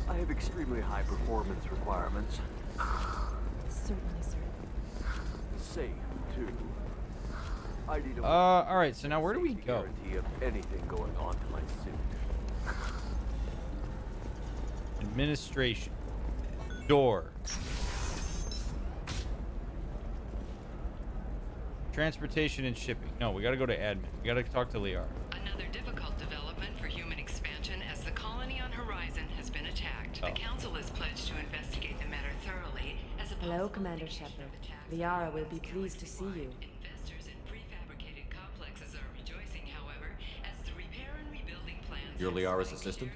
I have extremely high performance requirements. Certainly, sir. Safe, too. I need a alright, so now where do we go? guarantee of anything going on to my suit. Administration. Door. Transportation and shipping. No, we gotta go to admin. We gotta talk to Liara. Another difficult development for human expansion as the colony on Horizon has been attacked. The Council is pledged to investigate the matter thoroughly as a Hello, Commander Shepard. Liara will be pleased to see you. Investors in prefabricated complexes are rejoicing, however, as the repair and rebuilding plans... You're Liara's assistant?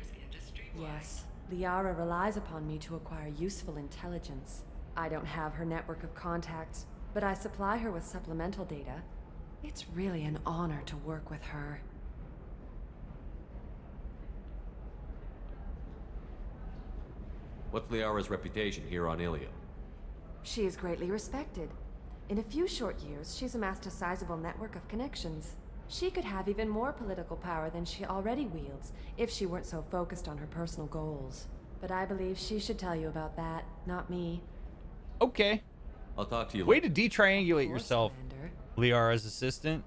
Yes. Liara relies upon me to acquire useful intelligence. I don't have her network of contacts, but I supply her with supplemental data. It's really an honor to work with her. What's Liara's reputation here on Ilium? She is greatly respected. In a few short years, she's amassed a sizable network of connections. She could have even more political power than she already wields if she weren't so focused on her personal goals. But I believe she should tell you about that, not me. Okay. I'll talk to you Way later. to detriangulate yourself, Liara's assistant.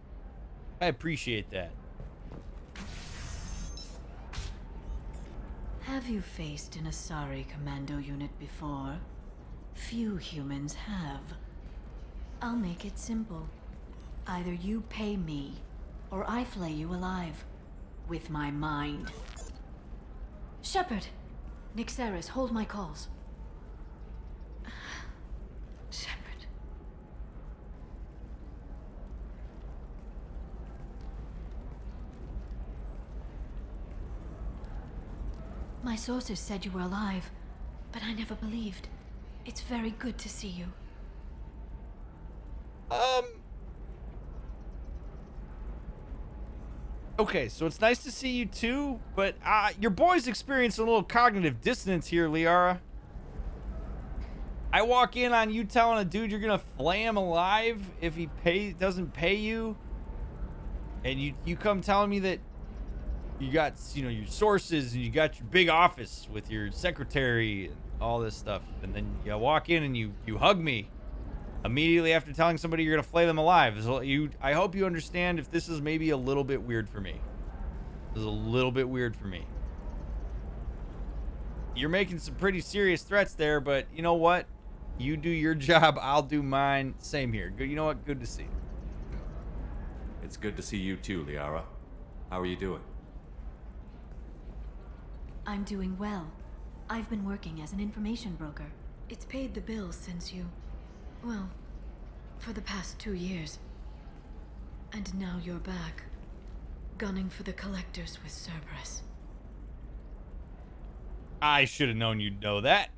I appreciate that. Have you faced an Asari commando unit before? Few humans have. I'll make it simple. Either you pay me, or I flay you alive. With my mind. Shepard! Nixeris, hold my calls. Shepard. My sources said you were alive, but I never believed. It's very good to see you. Okay, so it's nice to see you too, but your boy's experiencing a little cognitive dissonance here, Liara. I walk in on you telling a dude you're gonna flay him alive if he doesn't pay you, and you come telling me that you got, you know, your sources and you got your big office with your secretary and all this stuff, and then you walk in and you hug me immediately after telling somebody you're gonna flay them alive. So I hope you understand if this is maybe a little bit weird for me. This is a little bit weird for me. You're making some pretty serious threats there, but you know what? You do your job, I'll do mine. Same here. Good. You know what? Good to see you. It's good to see you too, Liara. How are you doing? I'm doing well. I've been working as an information broker. It's paid the bills since you... well, for the past 2 years. And now you're back. Gunning for the collectors with Cerberus. I should have known you'd know that.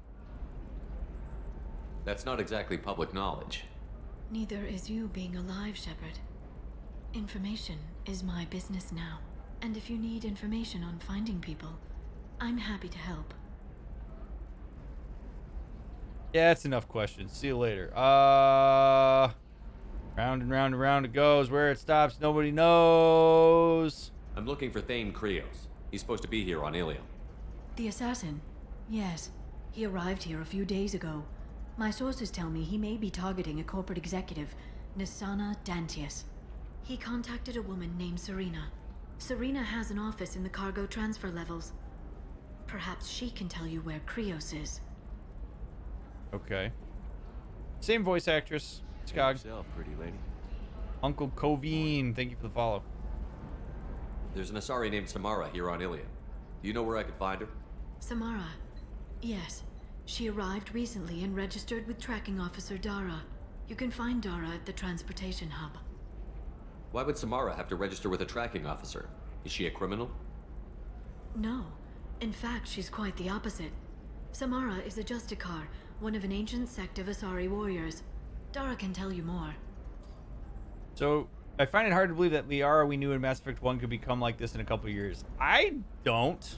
That's not exactly public knowledge. Neither is you being alive, Shepard. Information is my business now. And if you need information on finding people, I'm happy to help. Yeah, that's enough questions. See you later. Round and round and round it goes. Where it stops, nobody knows. I'm looking for Thane Krios. He's supposed to be here on Ilium. The assassin? Yes. He arrived here a few days ago. My sources tell me he may be targeting a corporate executive, Nisana Dantius. He contacted a woman named Serena. Serena has an office in the cargo transfer levels. Perhaps she can tell you where Krios is. Okay. Same voice actress. Skog. Yourself, pretty lady. Uncle Covine, thank you for the follow. There's an Asari named Samara here on Ilium. Do you know where I could find her? Samara? Yes. She arrived recently and registered with Tracking Officer Dara. You can find Dara at the transportation hub. Why would Samara have to register with a tracking officer? Is she a criminal? No. In fact, she's quite the opposite. Samara is a Justicar, one of an ancient sect of Asari warriors. Dara can tell you more. So, I find it hard to believe that Liara we knew in Mass Effect 1 could become like this in a couple of years. I don't.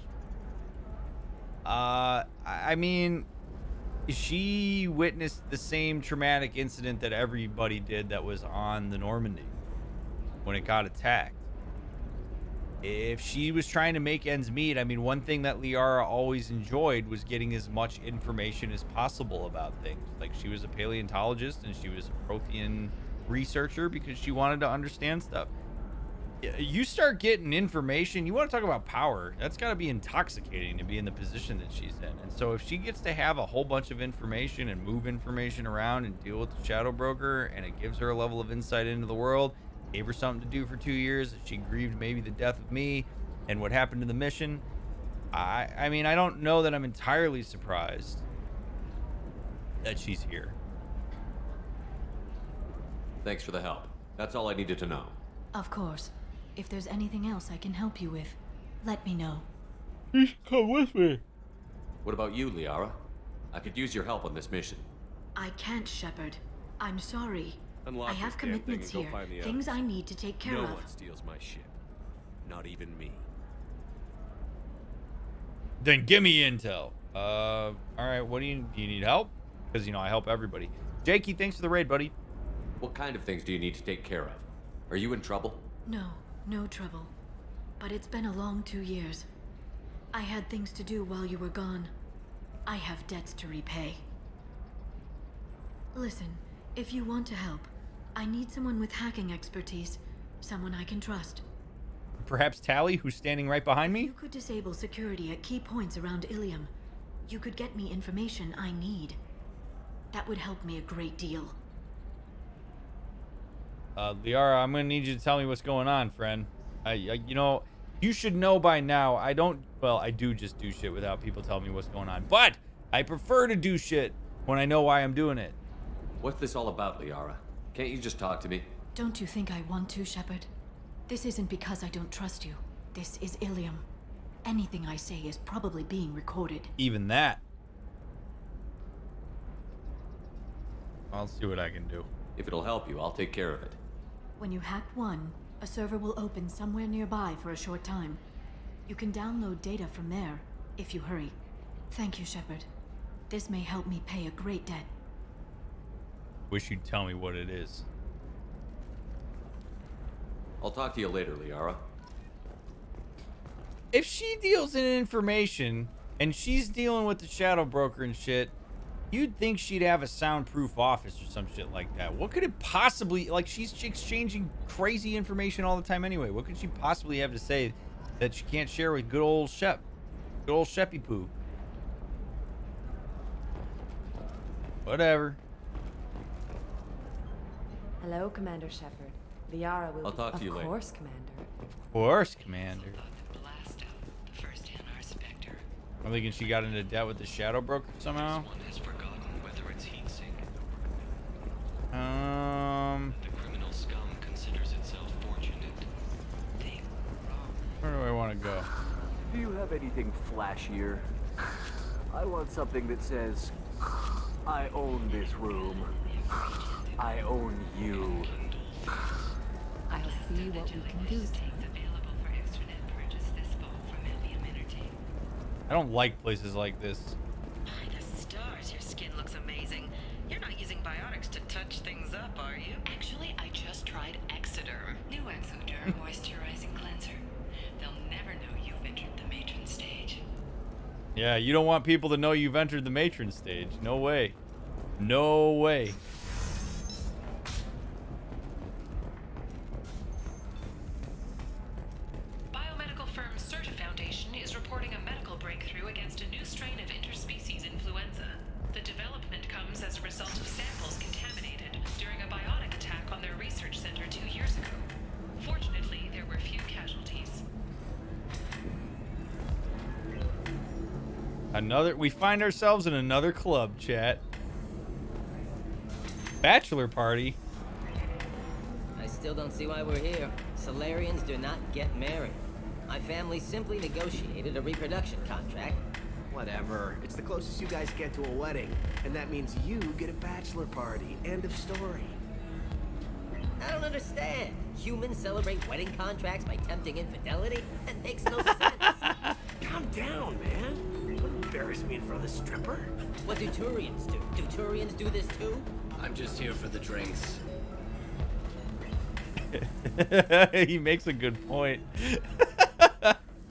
I mean, she witnessed the same traumatic incident that everybody did that was on the Normandy when it got attacked. If she was trying to make ends meet, I mean, one thing that Liara always enjoyed was getting as much information as possible about things. Like, she was a paleontologist and she was a Prothean researcher because she wanted to understand stuff. You start getting information, you want to talk about power, that's got to be intoxicating to be in the position that she's in. And so if she gets to have a whole bunch of information and move information around and deal with the Shadow Broker, and it gives her a level of insight into the world, gave her something to do for 2 years, she grieved maybe the death of me and what happened to the mission, I mean, I don't know that I'm entirely surprised that she's here. Thanks for the help. That's all I needed to know. Of course. If there's anything else I can help you with, let me know. You should come with me. What about you, Liara? I could use your help on this mission. I can't, Shepard. I'm sorry. Unlock I have this damn thing commitments and go here. find the Things others. I need to take care No of. one steals my ship. Not even me. Then give me intel. All right, what do you need help? Because, I help everybody. Jakey, thanks for the raid, buddy. What kind of things do you need to take care of? Are you in trouble? No, no trouble. But it's been a long 2 years. I had things to do while you were gone. I have debts to repay. Listen, if you want to help, I need someone with hacking expertise. Someone I can trust. Perhaps Tally, who's standing right behind me? You could disable security at key points around Ilium. You could get me information I need. That would help me a great deal. Liara, I'm gonna need you to tell me what's going on, friend. You should know by now. I do just do shit without people telling me what's going on. But I prefer to do shit when I know why I'm doing it. What's this all about, Liara? Can't you just talk to me? Don't you think I want to, Shepard? This isn't because I don't trust you. This is Ilium. Anything I say is probably being recorded. Even that. I'll see what I can do. If it'll help you, I'll take care of it. When you hack one, a server will open somewhere nearby for a short time. You can download data from there, if you hurry. Thank you, Shepard. This may help me pay a great debt. Wish you'd tell me what it is. I'll talk to you later, Liara. If she deals in information and she's dealing with the Shadow Broker and shit, you'd think she'd have a soundproof office or some shit like that. What could it possibly... Like, she's exchanging crazy information all the time anyway. What could she possibly have to say that she can't share with good old Shep? Good old Sheppy Poo. Whatever. Hello, Commander Shepard. Liara will... I'll talk to you later. Of course, Commander. Of course, Commander. I'm thinking she got into debt with the Shadow Broker somehow. One has forgotten whether it's heatsink. The criminal scum considers itself fortunate. Where do I want to go? Do you have anything flashier? I want something that says, I own this room. I own you. I'll see what we can do, sir. I don't like places like this. By the stars, your skin looks amazing. You're not using biotics to touch things up, are you? Actually, I just tried Exoderm. New Exoderm moisturizing cleanser. They'll never know you've entered the matron stage. Yeah, you don't want people to know you've entered the matron stage. No way. No way. Biomedical firm Certa Foundation is reporting a medical breakthrough against a new strain of interspecies influenza. The development comes as a result of samples contaminated during a biotic attack on their research center 2 years ago. Fortunately, there were few casualties. We find ourselves in another club, chat. Bachelor party. I still don't see why we're here. Solarians do not get married. My family simply negotiated a reproduction contract. Whatever. It's the closest you guys get to a wedding. And that means you get a bachelor party. End of story. I don't understand. Humans celebrate wedding contracts by tempting infidelity? That makes no sense. Calm down, man. Don't embarrass me in front of the stripper. What do Turians do? Do Turians do this too? I'm just here for the drinks. He makes a good point.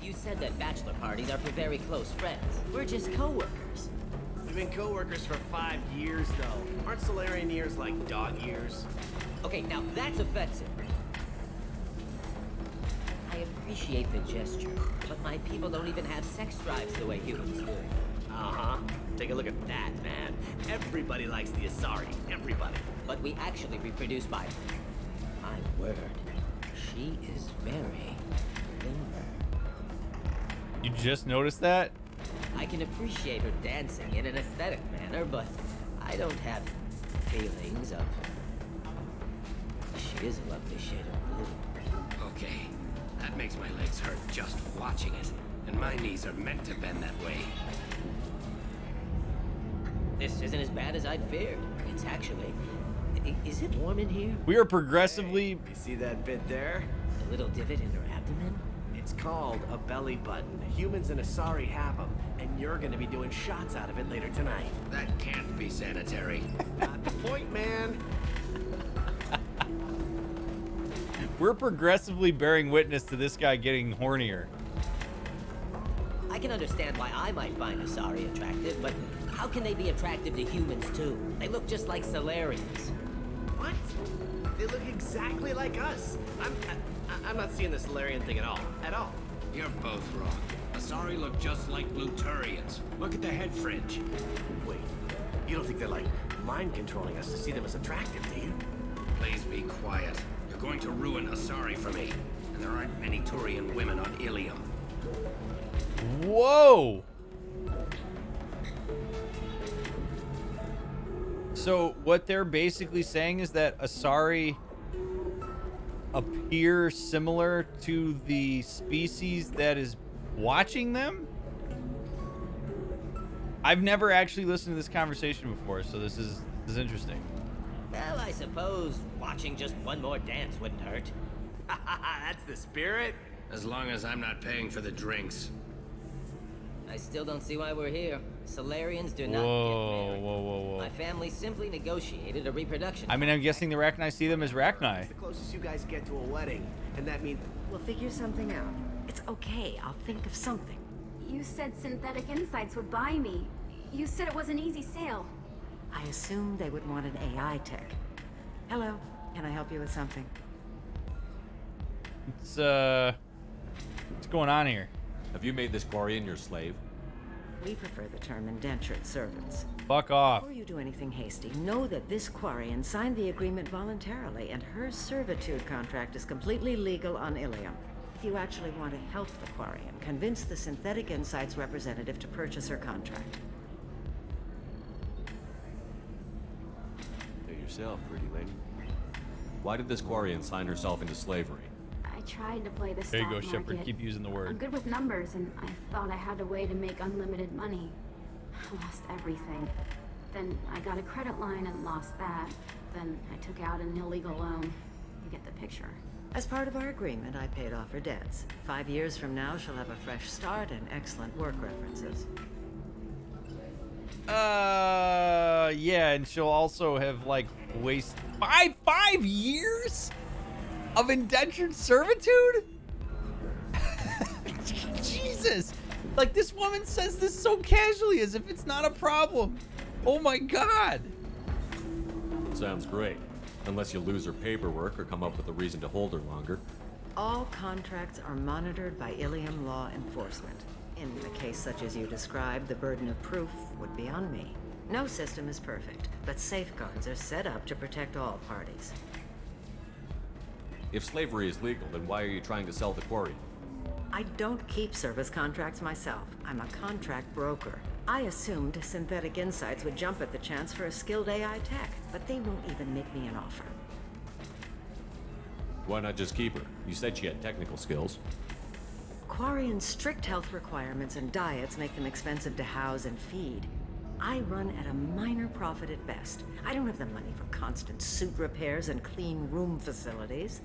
You said that bachelor parties are for very close friends. We're just co-workers. We've been co-workers for 5 years, though. Aren't Solarian years like dog years? Okay, now that's offensive. I appreciate the gesture, but my people don't even have sex drives the way humans do. Uh-huh. Take a look at that, man. Everybody likes the Asari. Everybody. But we actually reproduce by... My word. She is very limber. You just noticed that? I can appreciate her dancing in an aesthetic manner, but I don't have feelings of... She is a lovely shade of blue. Okay. That makes my legs hurt just watching it. And my knees are meant to bend that way. This isn't as bad as I'd feared. It's actually... Is it warm in here? We are progressively... You see that bit there? A little divot in her abdomen? It's called a belly button. Humans and Asari have them, and you're gonna be doing shots out of it later tonight. That can't be sanitary. Not the point, man. We're progressively bearing witness to this guy getting hornier. I can understand why I might find Asari attractive, but how can they be attractive to humans too? They look just like Solarians. What? They look exactly like us. I'm not seeing the Solarian thing at all. At all. You're both wrong. Asari look just like Bluturians. Look at the head fringe. Wait, you don't think they're like mind controlling us to see them as attractive, do you? Please be quiet. You're going to ruin Asari for me. And there aren't many Turian women on Ilium. Whoa! So what they're basically saying is that Asari appear similar to the species that is watching them? I've never actually listened to this conversation before, so this is interesting. Well, I suppose watching just one more dance wouldn't hurt. That's the spirit. As long as I'm not paying for the drinks. I still don't see why we're here. Solarians do not Whoa, get married. whoa. My family simply negotiated a reproduction. I mean, I'm guessing the Rachni see them as Rachni. It's the closest you guys get to a wedding, and that means... We'll figure something out. It's okay, I'll think of something. You said Synthetic Insights would buy me. You said it was an easy sale. I assumed they would want an AI tech. Hello, can I help you with something? What's going on here? Have you made this Quarian your slave? We prefer the term indentured servants. Fuck off. Before you do anything hasty, know that this Quarian signed the agreement voluntarily, and her servitude contract is completely legal on Ilium. If you actually want to help the Quarian, convince the Synthetic Insights representative to purchase her contract. Hey yourself, pretty lady. Why did this Quarian sign herself into slavery? I tried to play the stock There you go, market. Shepard. Keep using the word. I'm good with numbers, and I thought I had a way to make unlimited money. I lost everything. Then I got a credit line and lost that. Then I took out an illegal loan. You get the picture. As part of our agreement, I paid off her debts. 5 years from now, she'll have a fresh start and excellent work references. Yeah, and she'll also have, like, wasted 5 years of indentured servitude? Jesus! Like, this woman says this so casually as if it's not a problem. Oh my god! Sounds great. Unless you lose her paperwork or come up with a reason to hold her longer. All contracts are monitored by Ilium law enforcement. In a case such as you described, the burden of proof would be on me. No system is perfect, but safeguards are set up to protect all parties. If slavery is legal, then why are you trying to sell the Quarian? I don't keep service contracts myself. I'm a contract broker. I assumed Synthetic Insights would jump at the chance for a skilled AI tech, but they won't even make me an offer. Why not just keep her? You said she had technical skills. Quarian's strict health requirements and diets make them expensive to house and feed. I run at a minor profit at best. I don't have the money for constant suit repairs and clean room facilities.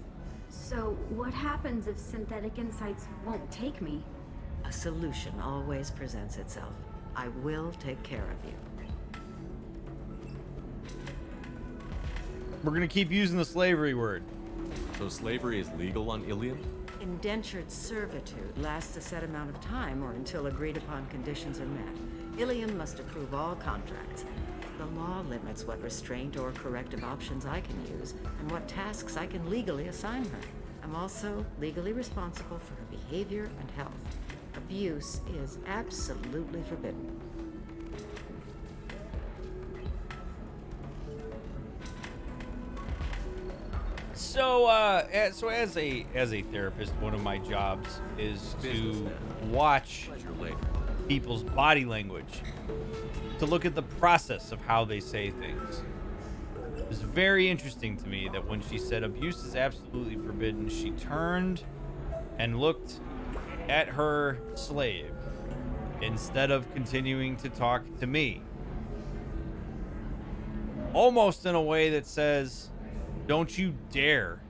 So, what happens if synthetic insights won't take me? A solution always presents itself. I will take care of you. We're gonna keep using the slavery word. So slavery is legal on Ilium? Indentured servitude lasts a set amount of time or until agreed upon conditions are met. Ilium must approve all contracts. The law limits what restraint or corrective options I can use and what tasks I can legally assign her. I'm also legally responsible for her behavior and health. Abuse is absolutely forbidden. So as a therapist, one of my jobs is to watch people's body language, to look at the process of how they say things. It was very interesting to me that when she said abuse is absolutely forbidden, she turned and looked at her slave instead of continuing to talk to me. Almost in a way that says, don't you dare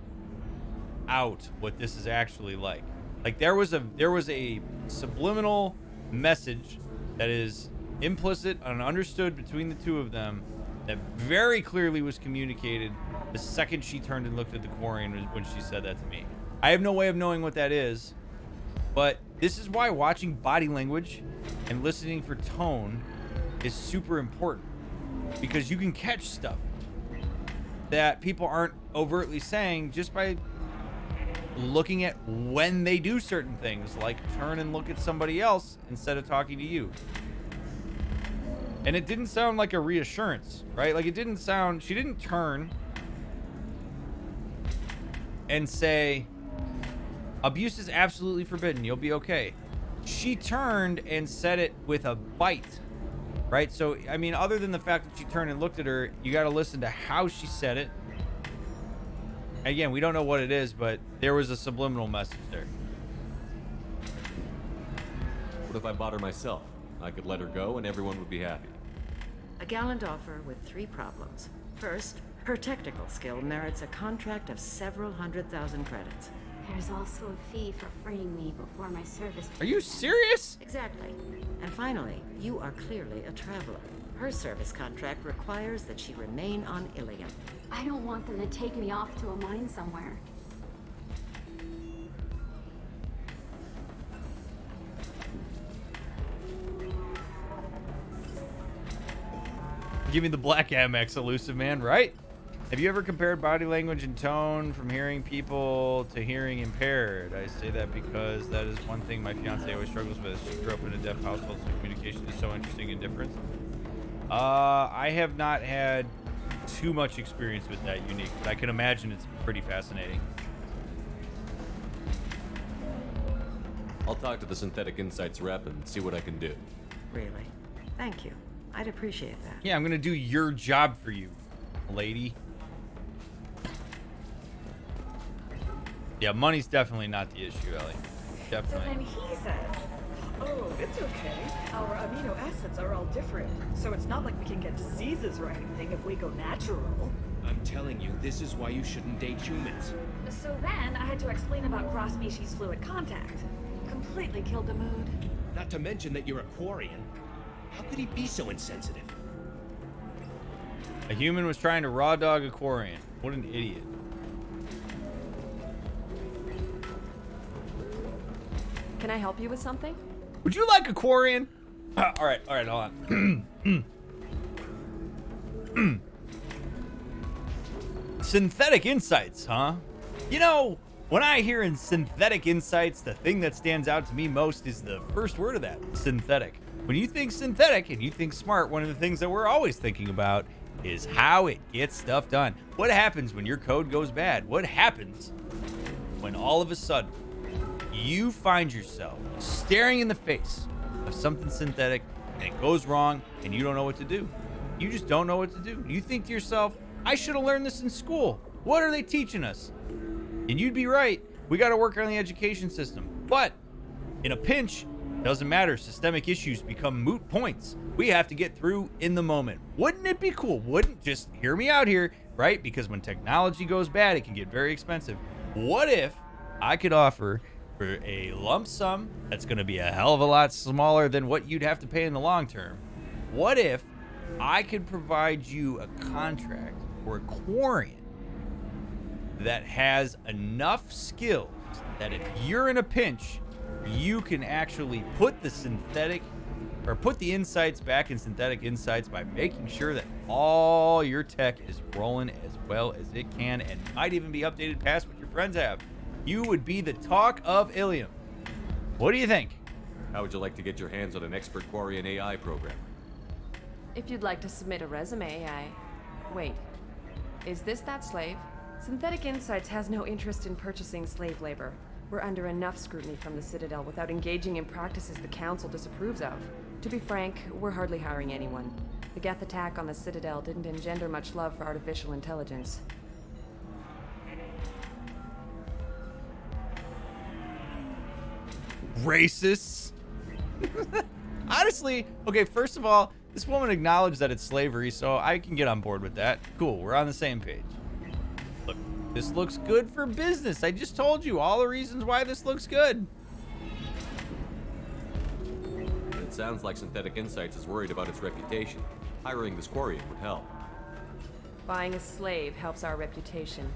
out what this is actually like. Like there was a subliminal message that is implicit and understood between the two of them that very clearly was communicated the second she turned and looked at the Quarian when she said that to me. I have no way of knowing what that is, but this is why watching body language and listening for tone is super important, because you can catch stuff that people aren't overtly saying just by looking at when they do certain things, like turn and look at somebody else instead of talking to you. And it didn't sound like a reassurance, right? Like it didn't sound, she didn't turn and say, abuse is absolutely forbidden, you'll be okay. She turned and said it with a bite, right? So, I mean, other than the fact that she turned and looked at her, you got to listen to how she said it. Again, we don't know what it is, but there was a subliminal message there. What if I bought her myself? I could let her go and everyone would be happy. A gallant offer with 3 problems. First, her technical skill merits a contract of several 100,000 credits. There's also a fee for freeing me before my service. Are you serious? Exactly. And finally, you are clearly a traveler. Her service contract requires that she remain on Ilium. I don't want them to take me off to a mine somewhere. Give me the black Amex, elusive man, right? Have you ever compared body language and tone from hearing people to hearing impaired? I say that because that is one thing my fiance always struggles with. She grew up in a deaf household, so communication is so interesting and different. I have not had too much experience with that unique, but I can imagine it's pretty fascinating. I'll talk to the Synthetic Insights rep and see what I can do. Really? Thank you. I'd appreciate that. Yeah, I'm gonna do your job for you, lady. Yeah, money's definitely not the issue, Ellie. So Definitely. then he says, oh, it's okay. Our amino acids are all different, so it's not like we can get diseases or anything if we go natural. I'm telling you, this is why you shouldn't date humans. So then I had to explain about cross-species fluid contact. Completely killed the mood. Not to mention that you're a Quarian. How could he be so insensitive? A human was trying to raw dog a Quarian. What an idiot. Can I help you with something? Would you like a Quarian? All right, hold on. Synthetic insights, huh? You know, when I hear in synthetic insights, the thing that stands out to me most is the first word of that, synthetic. When you think synthetic and you think smart, one of the things that we're always thinking about is how it gets stuff done. What happens when your code goes bad? What happens when all of a sudden you find yourself staring in the face of something synthetic and it goes wrong and you don't know what to do? You just don't know what to do. You think to yourself, I should have learned this in school. What are they teaching us? And you'd be right. We got to work on the education system. But in a pinch, doesn't matter. Systemic issues become moot points. We have to get through in the moment. Wouldn't it be cool? Wouldn't, just hear me out here, right? Because when technology goes bad, it can get very expensive. What if I could offer for a lump sum that's going to be a hell of a lot smaller than what you'd have to pay in the long term? What if I could provide you a contract for a quarian that has enough skills that if you're in a pinch, you can actually put the synthetic or put the insights back in synthetic insights by making sure that all your tech is rolling as well as it can and might even be updated past what your friends have. You would be the talk of Ilium. What do you think? How would you like to get your hands on an expert quarian AI programmer? If you'd like to submit a resume, Wait. Is this that slave? Synthetic Insights has no interest in purchasing slave labor. We're under enough scrutiny from the Citadel without engaging in practices the Council disapproves of. To be frank, we're hardly hiring anyone. The Geth attack on the Citadel didn't engender much love for artificial intelligence. Racists. Honestly, okay, first of all, this woman acknowledged that it's slavery, so I can get on board with that. Cool, we're on the same page. Look, this looks good for business. I just told you all the reasons why this looks good. It sounds like Synthetic Insights is worried about its reputation. Hiring this quarian would help. Buying a slave helps our reputation.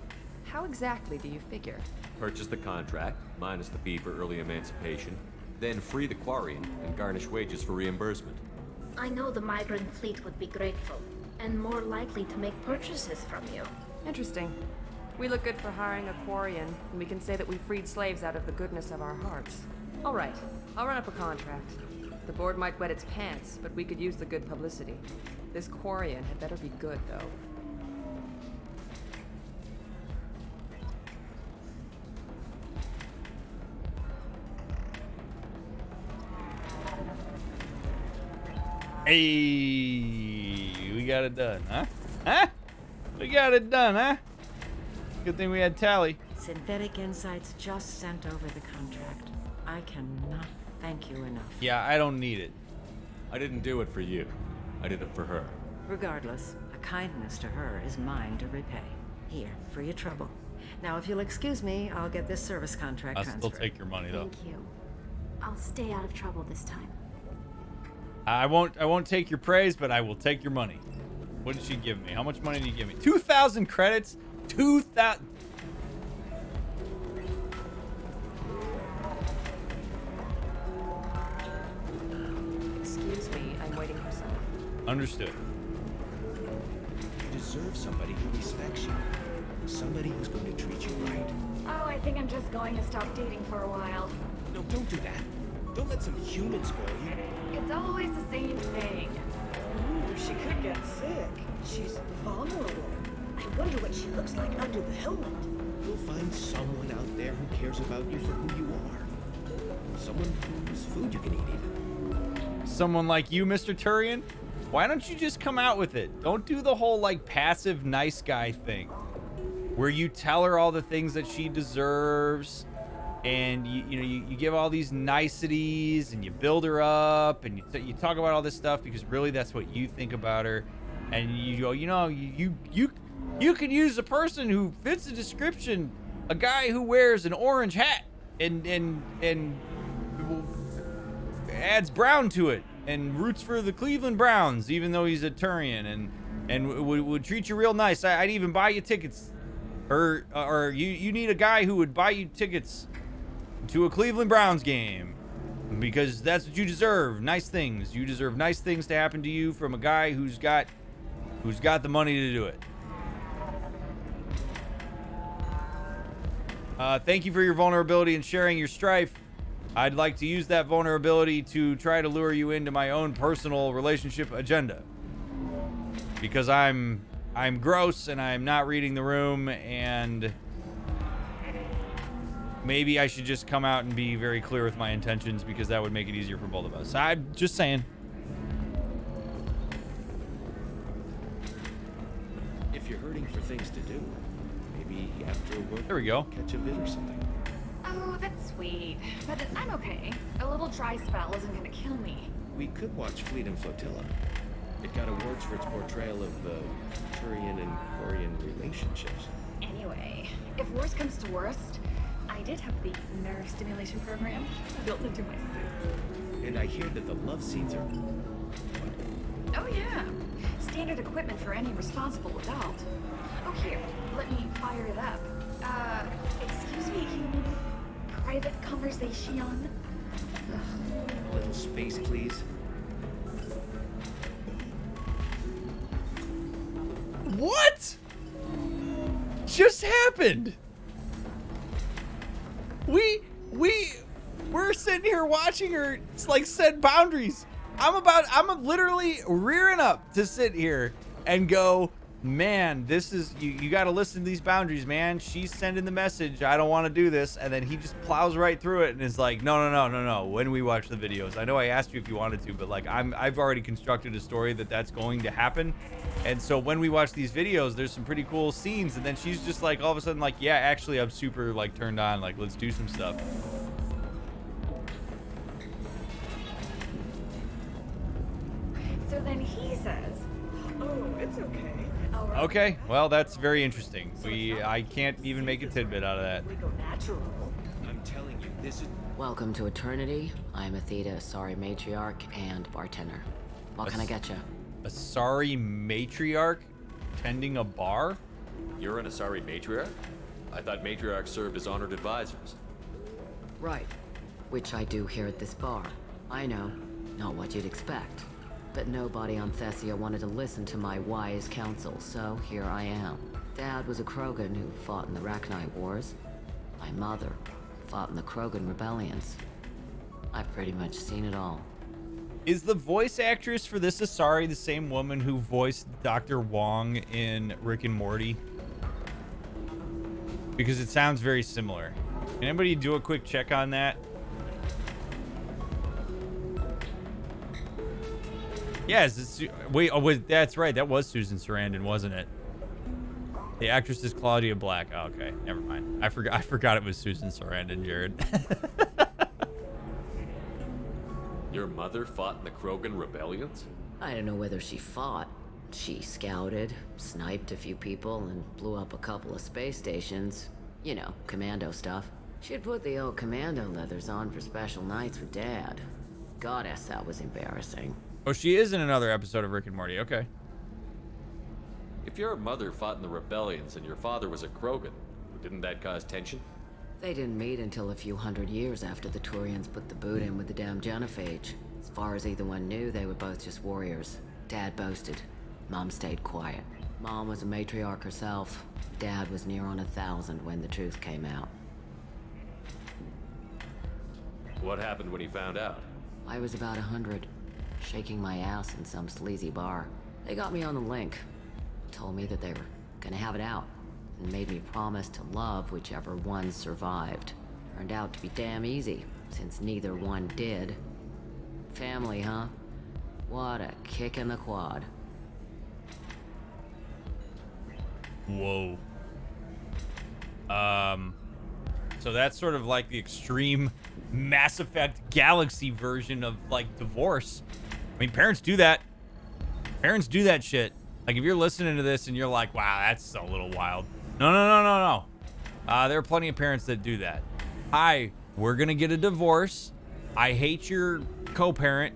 How exactly do you figure? Purchase the contract, minus the fee for early emancipation, then free the quarian and garnish wages for reimbursement. I know the migrant fleet would be grateful, and more likely to make purchases from you. Interesting. We look good for hiring a quarian, and we can say that we freed slaves out of the goodness of our hearts. All right, I'll run up a contract. The board might wet its pants, but we could use the good publicity. This quarian had better be good, though. Hey, we got it done, huh? Huh? We got it done, huh? Good thing we had Tally. Synthetic Insights just sent over the contract. I cannot thank you enough. Yeah, I don't need it. I didn't do it for you. I did it for her. Regardless, a kindness to her is mine to repay. Here, for your trouble. Now, if you'll excuse me, I'll get this service contract transferred. I'll still take your money, though. Thank you. I'll stay out of trouble this time. I won't take your praise, but I will take your money. What did she give me? How much money did you give me? 2,000 credits? 2,000. Excuse me, I'm waiting for someone. Understood. You deserve somebody who respects you. Somebody who's going to treat you right. Oh, I think I'm just going to stop dating for a while. No, don't do that. Don't let some human spoil you. It's always the same thing. Ooh, she could get sick. She's vulnerable. I wonder what she looks like under the helmet. You'll find someone out there who cares about you for who you are. Someone whose food you can eat even. Someone like you, Mr. Turian? Why don't you just come out with it? Don't do the whole, like, passive nice guy thing. Where you tell her all the things that she deserves. And, you give all these niceties and you build her up and you talk about all this stuff because really that's what you think about her. And you go, you can use a person who fits the description, a guy who wears an orange hat and adds brown to it and roots for the Cleveland Browns, even though he's a Turian and would treat you real nice. I'd even buy you tickets. Or you need a guy who would buy you tickets to a Cleveland Browns game because that's what you deserve. Nice things. You deserve nice things to happen to you from a guy who's got the money to do it. Thank you for your vulnerability and sharing your strife. I'd like to use that vulnerability to try to lure you into my own personal relationship agenda. Because I'm gross and I'm not reading the room, and maybe I should just come out and be very clear with my intentions because that would make it easier for both of us. I'm just saying. If you're hurting for things to do, maybe Maybe after work. There we go. Catch a vid or something. Oh, that's sweet. But I'm okay. A little dry spell isn't gonna kill me. We could watch Fleet and Flotilla. It got awards for its portrayal of the Turian and Quarian relationships. Anyway, if worst comes to worst, I did have the nerve stimulation program built into my suit. And I hear that the love scenes are... Oh yeah. Standard equipment for any responsible adult. Oh here, let me fire it up. Excuse me, human. Private conversation. A little space, please. What just happened? We're sitting here watching her like set boundaries. I'm literally rearing up to sit here and go, man, this is, you got to listen to these boundaries, man. She's sending the message, I don't want to do this. And then he just plows right through it and is like, no. When we watch the videos, I know I asked you if you wanted to, but like I've already constructed a story that's going to happen. And so when we watch these videos, there's some pretty cool scenes. And then she's just like, all of a sudden, like, yeah, actually, I'm super like turned on. Like, let's do some stuff. So then he says, oh, it's okay. Okay, well, that's very interesting. I can't even make a tidbit out of that. We go natural. I'm telling you, this is... Welcome to Eternity. I'm Athena, Asari matriarch and bartender. What can I get you? Asari matriarch tending a bar? You're an Asari matriarch? I thought matriarchs served as honored advisors. Right. Which I do here at this bar. I know, not what you'd expect. But nobody on Thessia wanted to listen to my wise counsel, so here I am. Dad was a Krogan who fought in the Rachni Wars. My mother fought in the Krogan rebellions. I've pretty much seen it all. Is the voice actress for this Asari the same woman who voiced Dr. Wong in Rick and Morty? Because it sounds very similar. Can anybody do a quick check on that? Yeah, that's right. That was Susan Sarandon, wasn't it? The actress is Claudia Black. Oh, okay, never mind. I forgot it was Susan Sarandon, Jared. Your mother fought in the Krogan rebellions? I don't know whether she fought. She scouted, sniped a few people, and blew up a couple of space stations. You know, commando stuff. She'd put the old commando leathers on for special nights with Dad. Goddess, that was embarrassing. Oh, she is in another episode of Rick and Morty. Okay. If your mother fought in the rebellions and your father was a Krogan, didn't that cause tension? They didn't meet until a few hundred years after the Turians put the boot in with the damn genophage. As far as either one knew, they were both just warriors. Dad boasted. Mom stayed quiet. Mom was a matriarch herself. Dad was near on 1,000 when the truth came out. What happened when he found out? I was about 100. Shaking my ass in some sleazy bar. They got me on the link. Told me that they were gonna have it out. And made me promise to love whichever one survived. Turned out to be damn easy, since neither one did. Family, huh? What a kick in the quad. Whoa. So that's sort of like the extreme Mass Effect Galaxy version of like divorce. I mean, parents do that. Parents do that shit. Like if you're listening to this and you're like, wow, that's a little wild. No. There are plenty of parents that do that. Hi, we're gonna get a divorce. I hate your co-parent,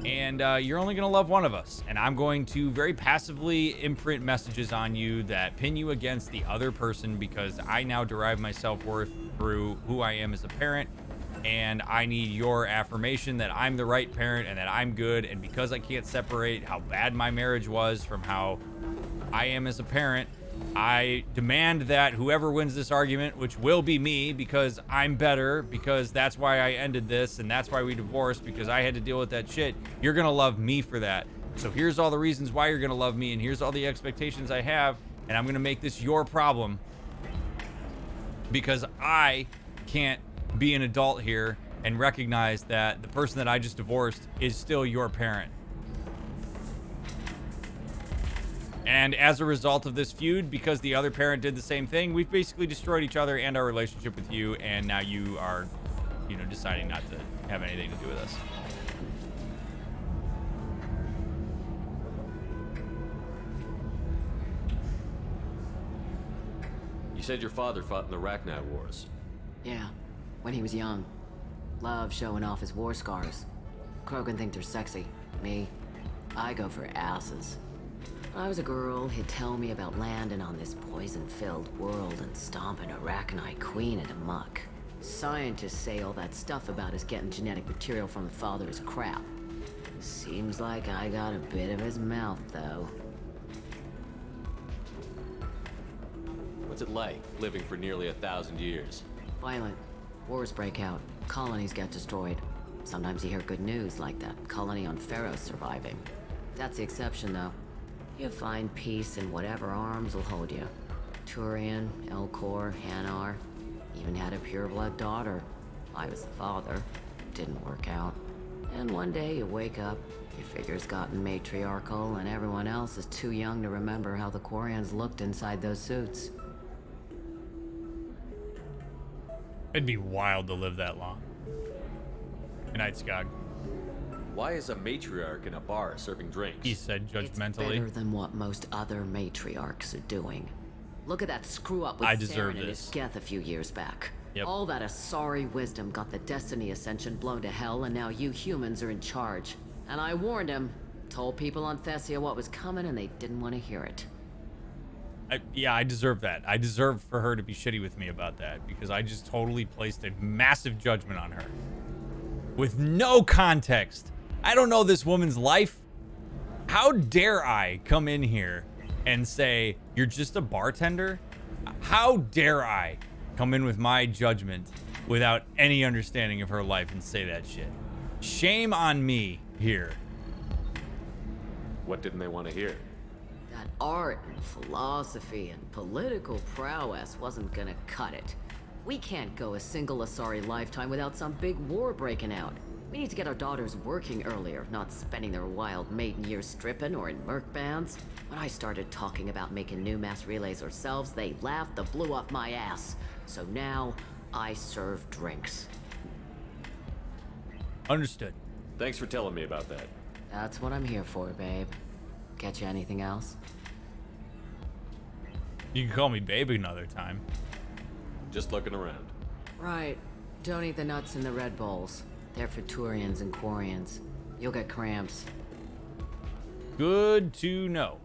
and you're only gonna love one of us. And I'm going to very passively imprint messages on you that pin you against the other person because I now derive my self-worth through who I am as a parent. And I need your affirmation that I'm the right parent and that I'm good. And because I can't separate how bad my marriage was from how I am as a parent, I demand that whoever wins this argument, which will be me because I'm better, because that's why I ended this and that's why we divorced, because I had to deal with that shit, you're gonna love me for that. So here's all the reasons why you're gonna love me, and here's all the expectations I have, and I'm gonna make this your problem because I can't be an adult here and recognize that the person that I just divorced is still your parent. And as a result of this feud, because the other parent did the same thing, we've basically destroyed each other and our relationship with you, and now you are, you know, deciding not to have anything to do with us. You said your father fought in the Rachni Wars. Yeah, when he was young. Love showing off his war scars. Krogan think they're sexy. Me, I go for asses. When I was a girl, he'd tell me about landing on this poison-filled world and stomping a Rachni queen into muck. Scientists say all that stuff about us getting genetic material from the father is crap. Seems like I got a bit of his mouth, though. What's it like, living for nearly 1,000 years? Violent. Wars break out. Colonies get destroyed. Sometimes you hear good news, like that colony on Pharaoh surviving. That's the exception, though. You find peace in whatever arms will hold you. Turian, Elcor, Hanar. Even had a pure-blood daughter. I was the father. Didn't work out. And one day you wake up, your figure's gotten matriarchal, and everyone else is too young to remember how the Quarians looked inside those suits. It'd be wild to live that long. Good night, Skog. Why is a matriarch in a bar serving drinks? He said judgmentally. It's better than what most other matriarchs are doing. Look at that screw-up with Saren and his Geth a few years back. Yep. All that Asari wisdom got the Destiny Ascension blown to hell, and now you humans are in charge. And I warned him, told people on Thessia what was coming, and they didn't want to hear it. Yeah, I deserve that. I deserve for her to be shitty with me about that, because I just totally placed a massive judgment on her. With no context. I don't know this woman's life. How dare I come in here and say, you're just a bartender? How dare I come in with my judgment without any understanding of her life and say that shit? Shame on me here. What didn't they want to hear? That art and philosophy and political prowess wasn't gonna cut it. We can't go a single Asari lifetime without some big war breaking out. We need to get our daughters working earlier, not spending their wild maiden years stripping or in merc bands. When I started talking about making new mass relays ourselves, they laughed the blue off my ass. So now, I serve drinks. Understood. Thanks for telling me about that. That's what I'm here for, babe. Get you anything else? You can call me babe another time. Just looking around. Right. Don't eat the nuts in the Red Bowls. They're for Turians and Quarians. You'll get cramps. Good to know.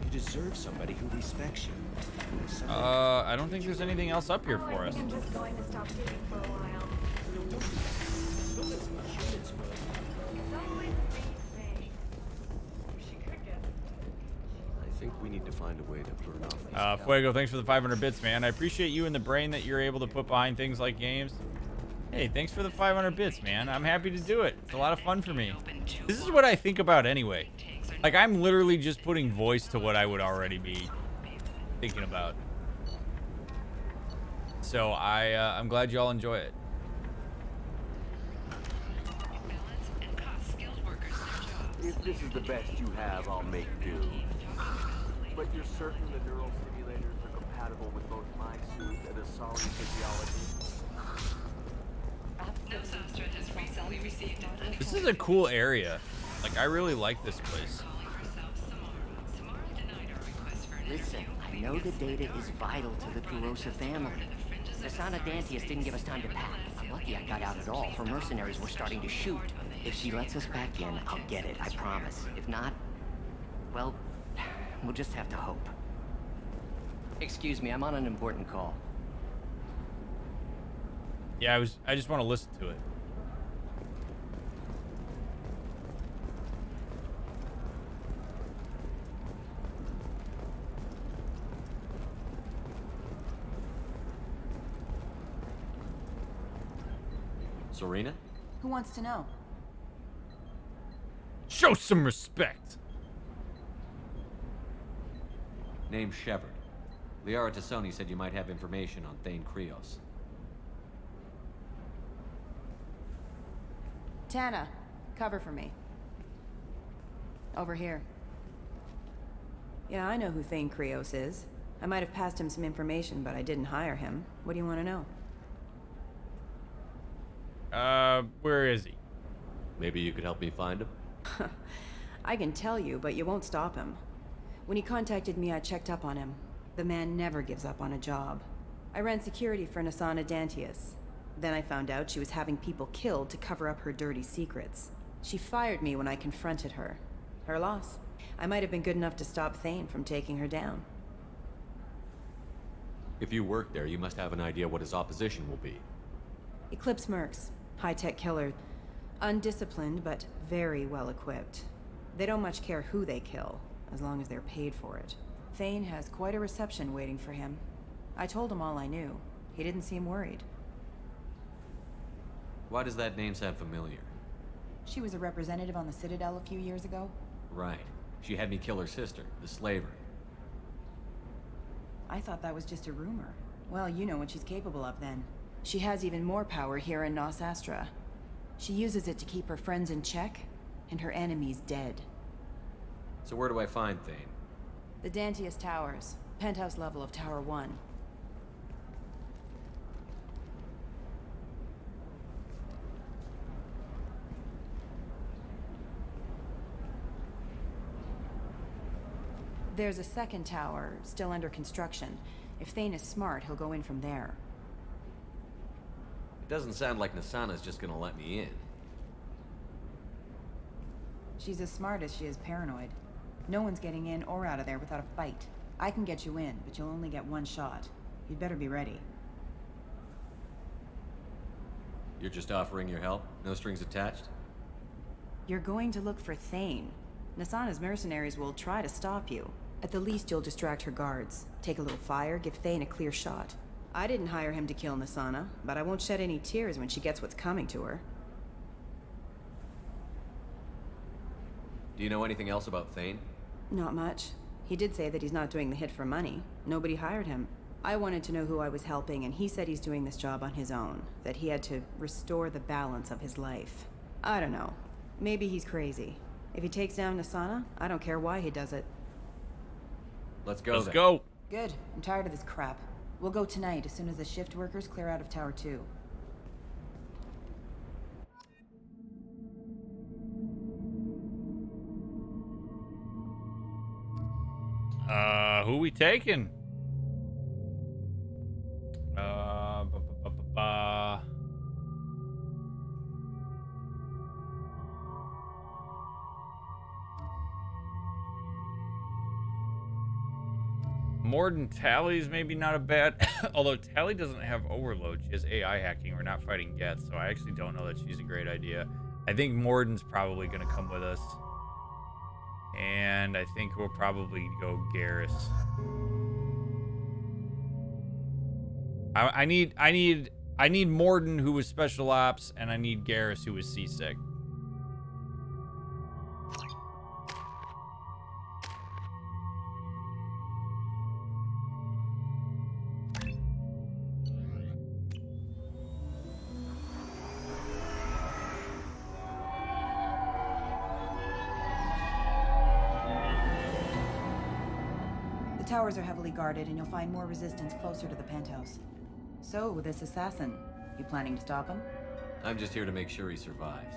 You deserve somebody who respects you. I don't think there's anything else up here for us. I'm just going to stop dating for a while. Don't listen to humans, bud. It's always the same thing. She could get. I think we need to find a way to burn off these Fuego, thanks for the 500 bits, man. I appreciate you and the brain that you're able to put behind things like games. Hey, thanks for the 500 bits, man. I'm happy to do it. It's a lot of fun for me. This is what I think about anyway. Like, I'm literally just putting voice to what I would already be thinking about. So I'm glad y'all enjoy it. If this is the best you have, I'll make do. But you're certain the neural simulators are compatible with both my suit and Asari physiology? This is a cool area. Like, I really like this place. Listen, I know the data is vital to the Kurosa family. Nasana Dantius didn't give us time to pack. I'm lucky I got out at all. Her mercenaries were starting to shoot. If she lets us back in, I'll get it, I promise. If not, well, we'll just have to hope. Excuse me, I'm on an important call. Yeah, I just want to listen to it. Serena? Who wants to know? Show some respect. Name's Shepard. Liara Tassoni said you might have information on Thane Krios. Tana, cover for me. Over here. Yeah, I know who Thane Krios is. I might have passed him some information, but I didn't hire him. What do you want to know? Where is he? Maybe you could help me find him? I can tell you, but you won't stop him. When he contacted me, I checked up on him. The man never gives up on a job. I ran security for Nasana Dantius. Then I found out she was having people killed to cover up her dirty secrets. She fired me when I confronted her. Her loss. I might have been good enough to stop Thane from taking her down. If you work there, you must have an idea what his opposition will be. Eclipse Mercs. High-tech killer. Undisciplined, but very well-equipped. They don't much care who they kill, as long as they're paid for it. Thane has quite a reception waiting for him. I told him all I knew. He didn't seem worried. Why does that name sound familiar? She was a representative on the Citadel a few years ago. Right. She had me kill her sister, the slaver. I thought that was just a rumor. Well, you know what she's capable of then. She has even more power here in Nos Astra. She uses it to keep her friends in check, and her enemies dead. So where do I find Thane? The Dantius Towers. Penthouse level of Tower 1. There's a second tower, still under construction. If Thane is smart, he'll go in from there. It doesn't sound like Nasana's just gonna let me in. She's as smart as she is paranoid. No one's getting in or out of there without a fight. I can get you in, but you'll only get one shot. You'd better be ready. You're just offering your help? No strings attached? You're going to look for Thane. Nasana's mercenaries will try to stop you. At the least, you'll distract her guards. Take a little fire, give Thane a clear shot. I didn't hire him to kill Nasana, but I won't shed any tears when she gets what's coming to her. Do you know anything else about Thane? Not much. He did say that he's not doing the hit for money. Nobody hired him. I wanted to know who I was helping, and he said he's doing this job on his own. That he had to restore the balance of his life. I don't know. Maybe he's crazy. If he takes down Nasana, I don't care why he does it. Let's go. Let's go. Good. I'm tired of this crap. We'll go tonight as soon as the shift workers clear out of Tower 2. Who we taking? Morden Tally's maybe not a bad, although Tally doesn't have overload. She has AI hacking. We're not fighting Geth, so I actually don't know that she's a great idea. I think Morden's probably going to come with us. And I think we'll probably go Garrus. I need Morden, who was special ops, and I need Garrus, who was seasick. The towers are heavily guarded, and you'll find more resistance closer to the penthouse. So, this assassin, you planning to stop him? I'm just here to make sure he survives.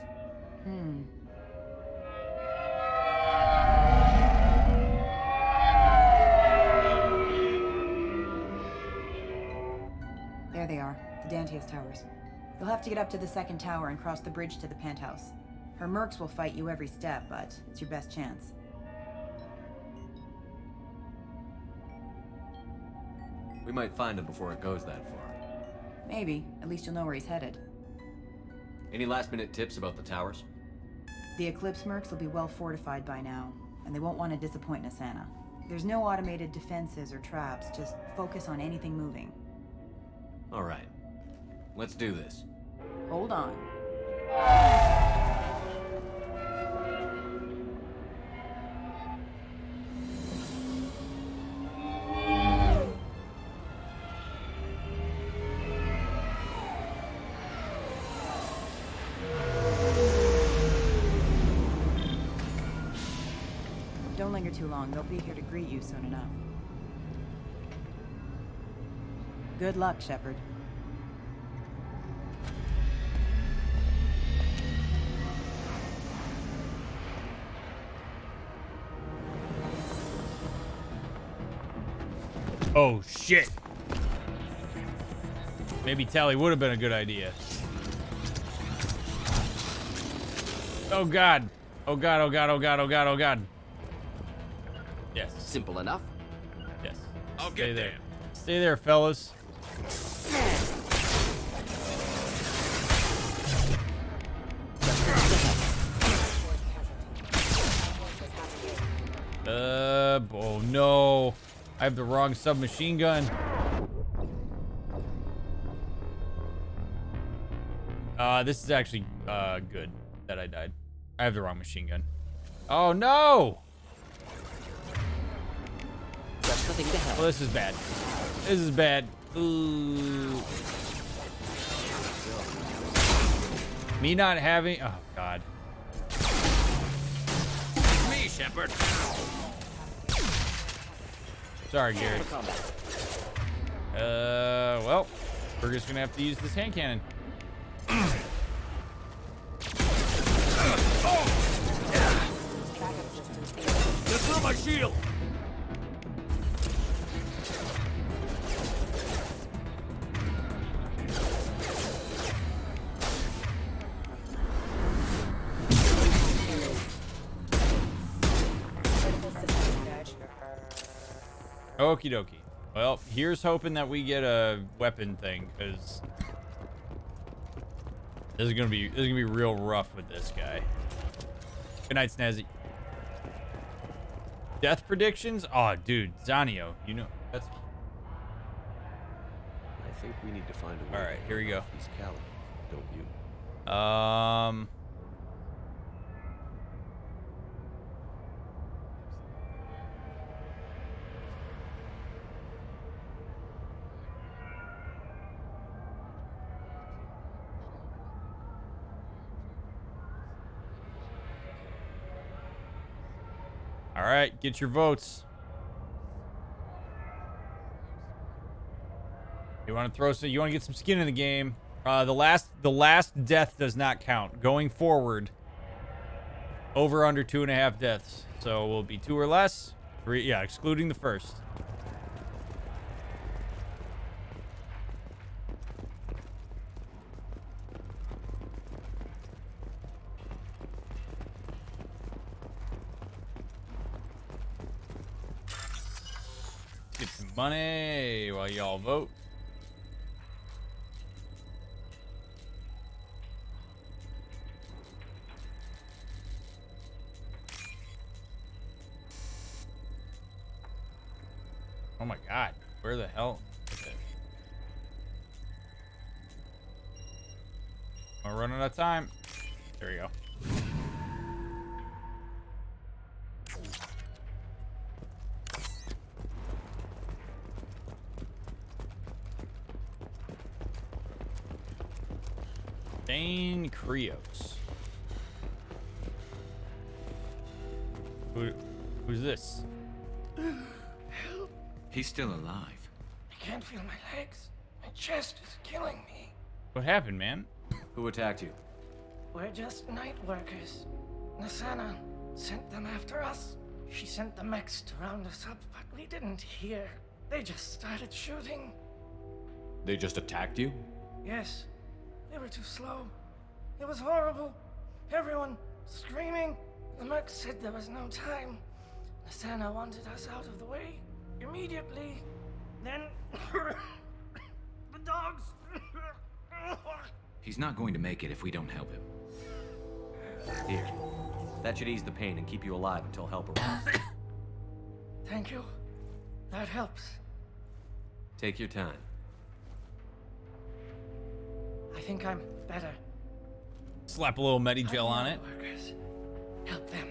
There they are, the Dantius Towers. You'll have to get up to the second tower and cross the bridge to the penthouse. Her mercs will fight you every step, but it's your best chance. We might find him before it goes that far. Maybe. At least you'll know where he's headed. Any last-minute tips about the towers? The Eclipse mercs will be well fortified by now, and they won't want to disappoint Nasana. There's no automated defenses or traps, just focus on anything moving. All right. Let's do this. Hold on. Don't linger too long. They'll be here to greet you soon enough. Good luck, Shepard. Oh, shit. Maybe tally would have been a good idea. Oh, God. Oh, God, oh, God, oh, God, oh, God, oh, God. Yes. Simple enough. Yes. I'll Stay get there. there. Stay there, fellas. Oh, no. I have the wrong submachine gun. This is actually, good that I died. I have the wrong machine gun. Oh, no! Just the thing to help. Well, this is bad. This is bad. Ooh. Me not having... Oh, God. It's me, Shepard. Sorry, Gary. Well, we're just gonna have to use this hand cannon. Just throw my shield. Okie dokie. Well, here's hoping that we get a weapon thing, because this is gonna be real rough with this guy. Good night, Snazzy. Death predictions? Oh, dude, Zanio, you know that's. I think we need to find a way. All right, here we go. These calibers, don't you? All right, get your votes. You want to throw some? You want to get some skin in the game? The last death does not count. Going forward, over under 2.5 deaths. So will it be 2 or less? 3, yeah, excluding the first. Get some money while y'all vote. Oh my God, where the hell? Okay. I'm running out of time. There we go. Dane Krios. Who's this? He's still alive. I can't feel my legs. My chest is killing me. What happened, man? Who attacked you? We're just night workers. Nasana sent them after us. She sent the mechs to round us up, but we didn't hear. They just started shooting. They just attacked you? Yes. They were too slow. It was horrible. Everyone screaming. The merc said there was no time. Nasana wanted us out of the way. Immediately. Then... the dogs... He's not going to make it if we don't help him. Here. That should ease the pain and keep you alive until help arrives. Thank you. That helps. Take your time. I think I'm better. Slap a little Medigel on it. Workers. Help them.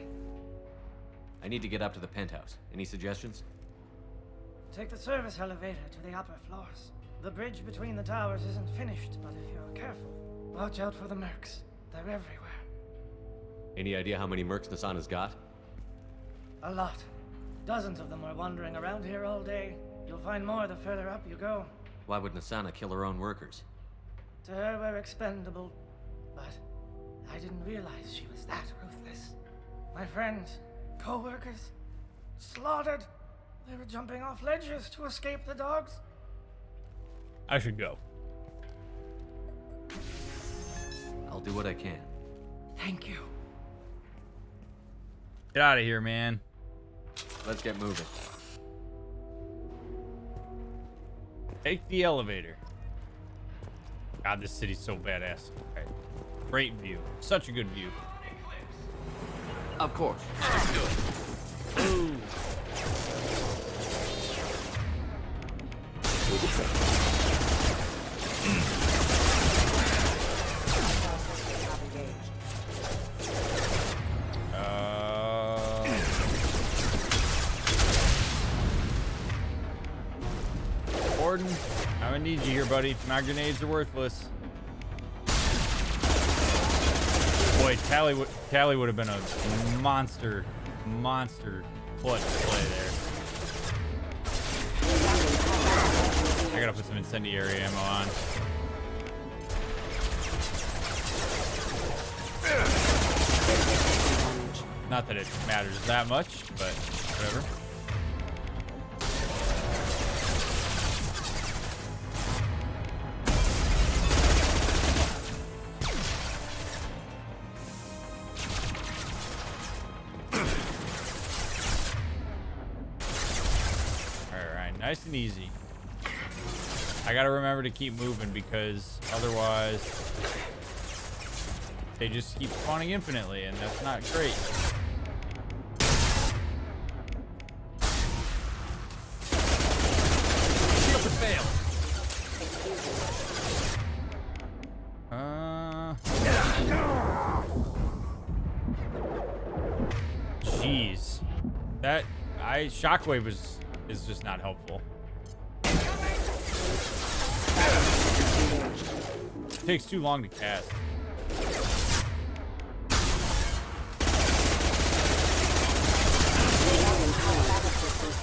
I need to get up to the penthouse. Any suggestions? Take the service elevator to the upper floors. The bridge between the towers isn't finished, but if you're careful, watch out for the mercs. They're everywhere. Any idea how many mercs Nasana's got? A lot. Dozens of them were wandering around here all day. You'll find more the further up you go. Why would Nasana kill her own workers? To her, we're expendable. But I didn't realize she was that ruthless. My friends, co-workers, slaughtered. They were jumping off ledges to escape the dogs. I should go. I'll do what I can. Thank you. Get out of here, man. Let's get moving. Take the elevator. God, this city's so badass. Okay. Great view. Such a good view. Of course. Ooh. Gordon, I'm gonna need you here, buddy. My grenades are worthless. Boy, Tally would have been a monster clutch play there. I gotta put some incendiary ammo on. Not that it matters that much, but whatever. Nice and easy. I gotta remember to keep moving because otherwise they just keep spawning infinitely and that's not great. Shield to fail. Jeez. That shockwave is just not helpful. It takes too long to cast.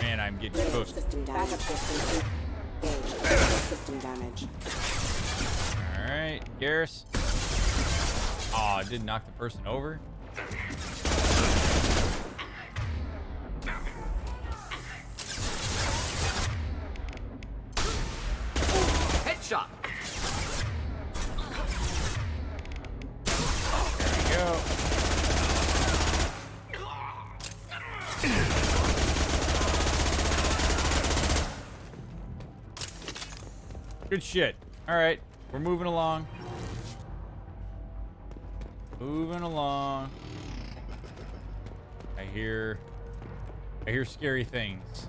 Man, I'm getting cooked. System damage. Alright, Garrus. Oh, it did knock the person over. Headshot. There we go. Good shit. All right, we're moving along. Moving along. I hear scary things.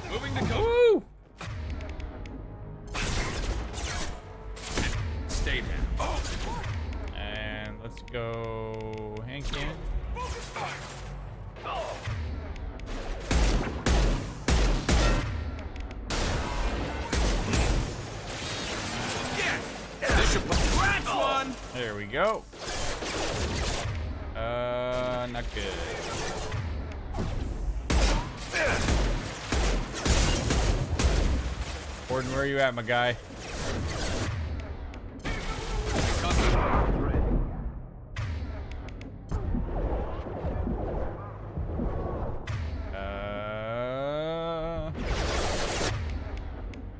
Moving to go. Woo! Stay down. And let's go hand cannon. One. There we go. Not good. Gordon, where are you at, my guy?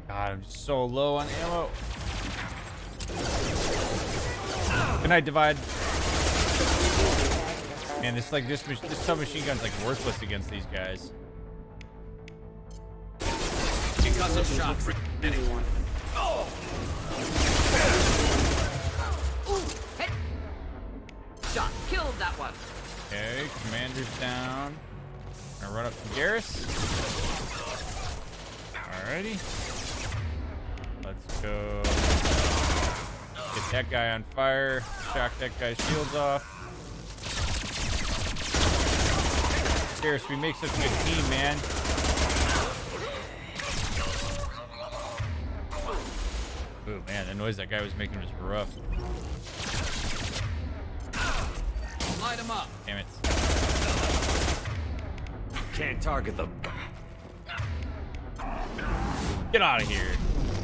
God, I'm just so low on ammo. Good night, Divide. Man, this submachine gun's like worthless against these guys. Concussive shot for anyone. Oh! Ooh, hey! Shot. Killed that one. Okay, commander's down. Gonna run up to Garrus. Alrighty. Let's go. Get that guy on fire. Shock that guy's shields off. Garrus, we make such a good team, man. Ooh, man, the noise that guy was making was rough. Light him up. Damn it. Can't target them. Get out of here.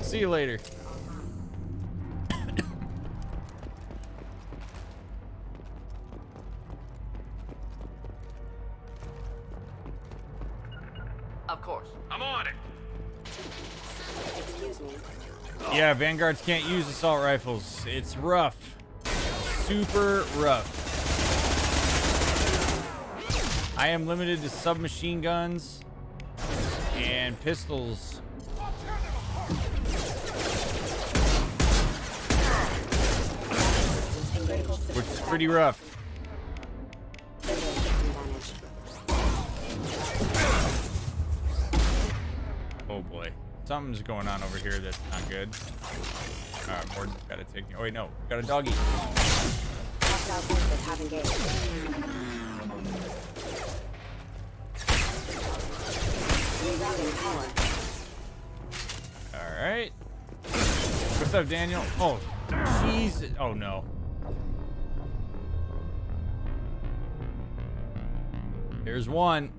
See you later. Of course. I'm on it. Excuse me. Yeah, Vanguards can't use assault rifles. It's rough. Super rough. I am limited to submachine guns and pistols. Which is pretty rough. Oh boy. Something's going on over here that's not good. Morden's gotta take me. Oh wait, no. We got a doggy. Hostile forces have engaged. Rerouting power. Alright. What's up, Daniel? Oh, jeez. Oh no. There's one.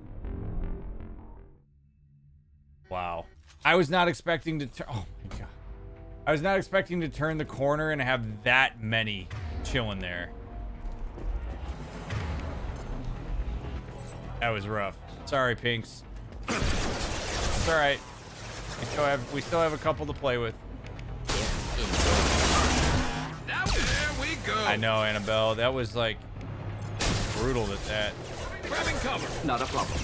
Wow. I was not expecting to turn. Oh my god. I was not expecting to turn the corner and have that many chilling there. That was rough. Sorry, Pinks. It's all right. We still have a couple to play with. Now there we go. I know, Annabelle. That was like brutal at that. Grabbing cover. Not a problem.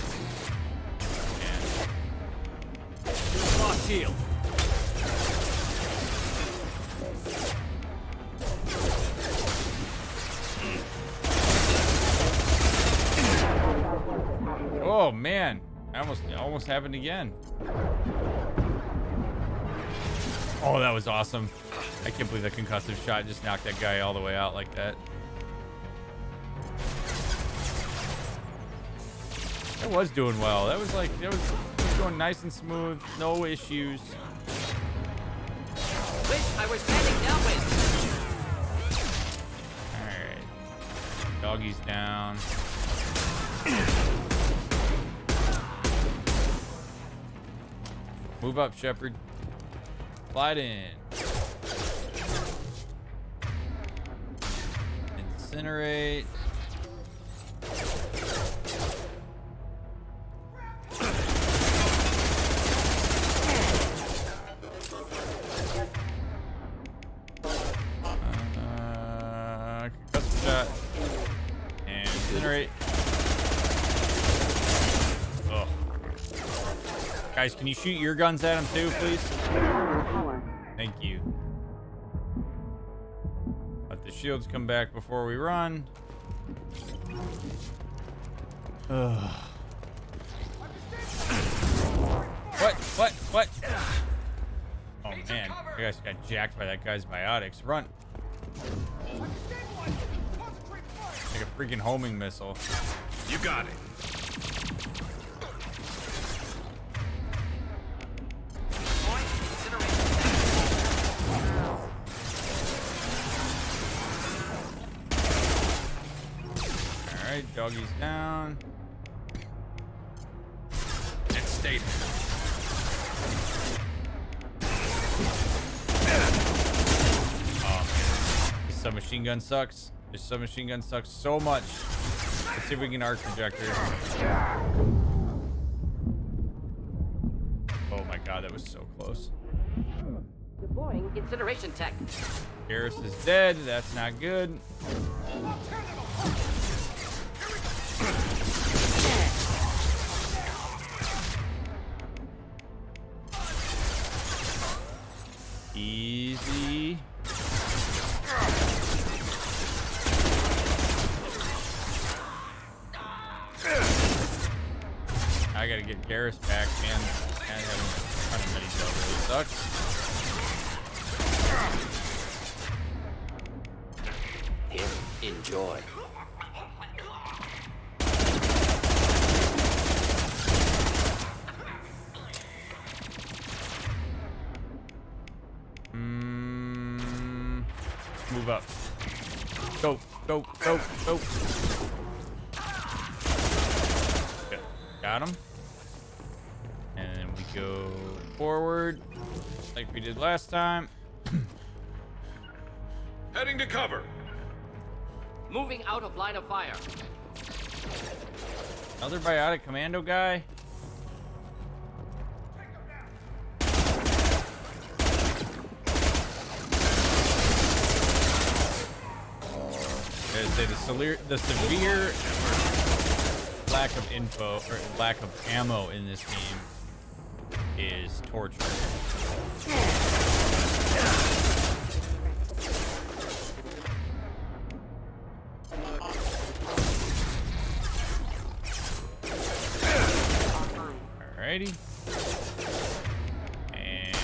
Lost shield. Oh man, I almost happened again. Oh, that was awesome. I can't believe that concussive shot just knocked that guy all the way out like that. That was doing well. That was going nice and smooth, no issues. Wish I was standing downwind. Alright. Doggy's down. Move up, Shepard. Slide in. Incinerate. Concussive shot. And incinerate. Ugh. Guys, can you shoot your guns at him too, please? Thank you. Let the shields come back before we run. Ugh. What? Oh man, you guys got jacked by that guy's biotics. Run. Like a freaking homing missile. You got it. Alright, doggy's down. And stay there. Oh, this submachine gun sucks. This submachine gun sucks so much. Let's see if we can arc projector. Oh my god, that was so close. Deploying incineration tech. Garrus is dead. That's not good. Easy. I gotta get Garrus back, man. And having a ton of mini cell really sucks. Here, enjoy. Move up. Go. Go, go, go. Okay, got him. And then we go forward like we did last time. Heading to cover. Moving out of line of fire. Another biotic commando guy. I say the severe lack of info or lack of ammo in this game is torture. Alrighty. And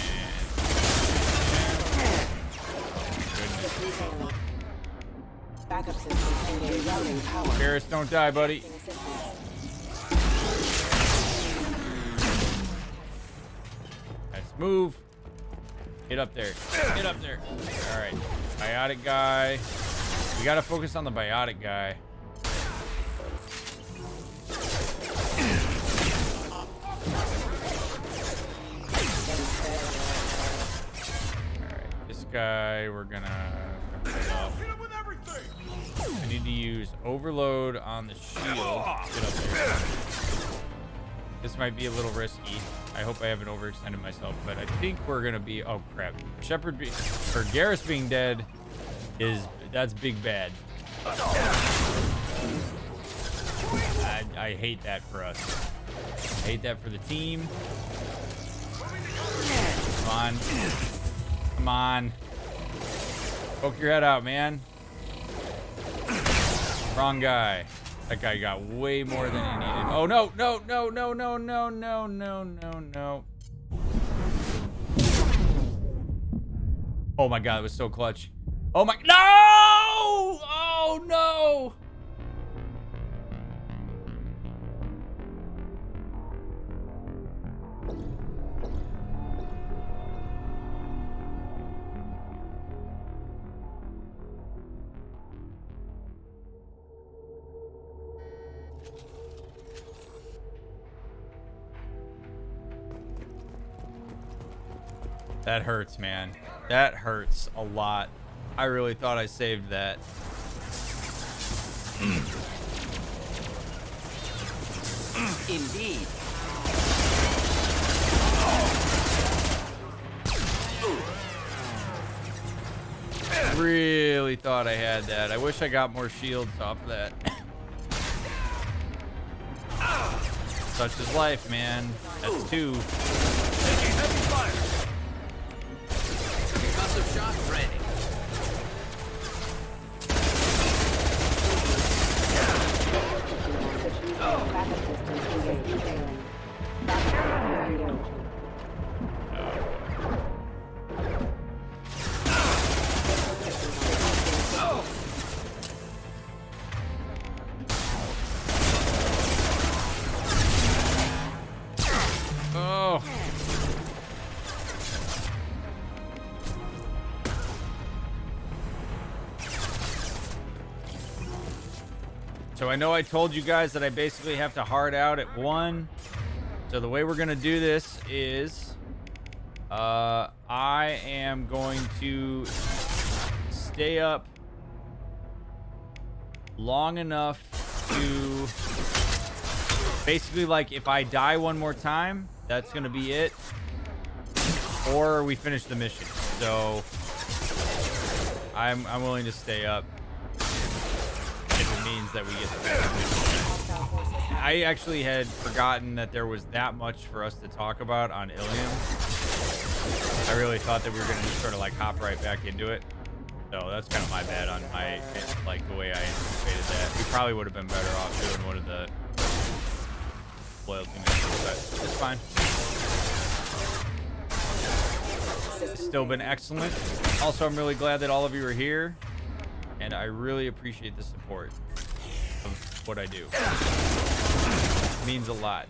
Backup system engaged. Routing power. Garrus, don't die, buddy. Let's move. Get up there. Get up there. All right. Biotic guy. We got to focus on the biotic guy. All right. This guy, we're going to... I need to use overload on the shield. Get up there. This might be a little risky. I hope I haven't overextended myself, but I think we're gonna be. Oh crap! Shepard or Garrus being dead that's big bad. I hate that for us. I hate that for the team. Come on, come on. Poke your head out, man. Wrong guy. That guy got way more than he needed. Oh no, no, no, no, no, no, no, no, no, no. Oh my god, it was so clutch. Oh my, no! Oh no! That hurts, man. That hurts a lot. I really thought I saved that. Indeed. Really thought I had that. I wish I got more shields off of that. Such is life, man. That's two. Taking heavy fire. Concussive shot ready. Backup systems engaged. Failing. Oh. So I know I told you guys that I basically have to hard out at 1. So the way we're going to do this is I am going to stay up long enough to basically, like, if I die one more time, that's going to be it. Or we finish the mission. So I'm willing to stay up if it means that we get the mission. I actually had forgotten that there was that much for us to talk about on Ilium. I really thought that we were going to just sort of like hop right back into it. So that's kind of my bad on my, like, the way I anticipated that. We probably would have been better off doing one of the loyalty missions, but it's fine. It's still been excellent. Also, I'm really glad that all of you are here, and I really appreciate the support of what I do. It means a lot.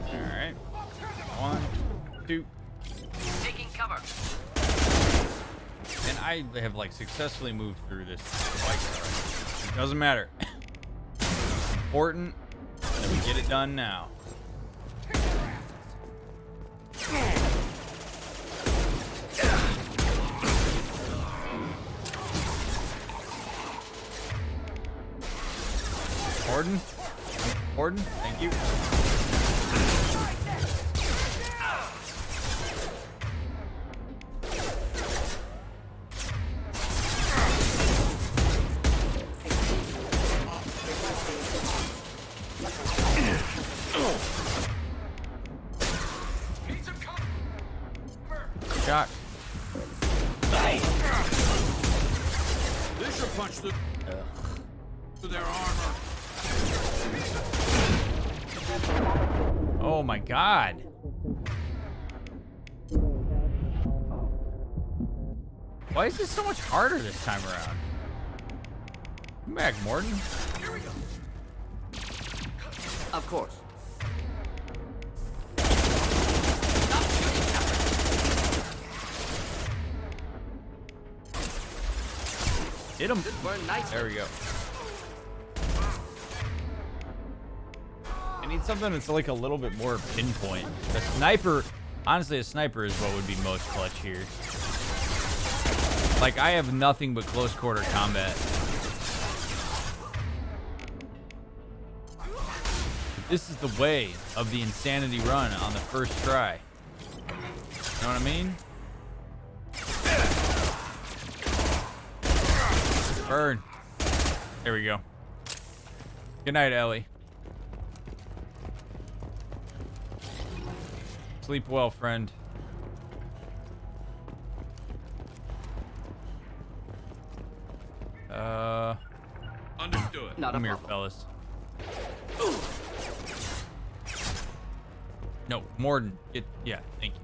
All 2. Taking cover. And I have like successfully moved through this like already. It doesn't matter. Important that we get it done now. Gordon, thank you. Shock. This should punch through their armor. Oh my god. Why is this so much harder this time around? Come back, Morton. Here we go. Of course. Hit him. Nice. There we go. I need something that's like a little bit more pinpoint. A sniper, honestly, a sniper is what would be most clutch here. Like, I have nothing but close quarter combat. This is the way of the insanity run on the first try. You know what I mean? Burn. There we go. Good night, Ellie. Sleep well, friend. Understood. Come here, fellas. No, Morden. Yeah, thank you.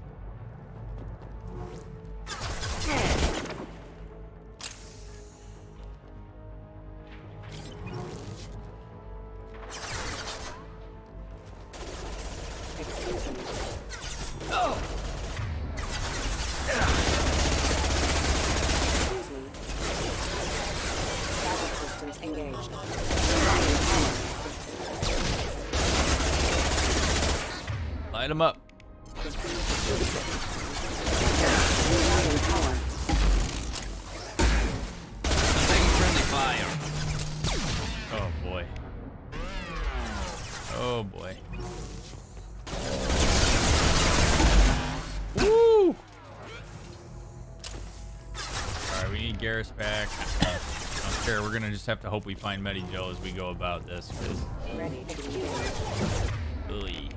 Light him up. Taking friendly fire. Oh boy. Oh boy. Woo! Alright, we need Garrus back. I don't care. We're gonna just have to hope we find Medi Joe as we go about this. Ready to begin. Really.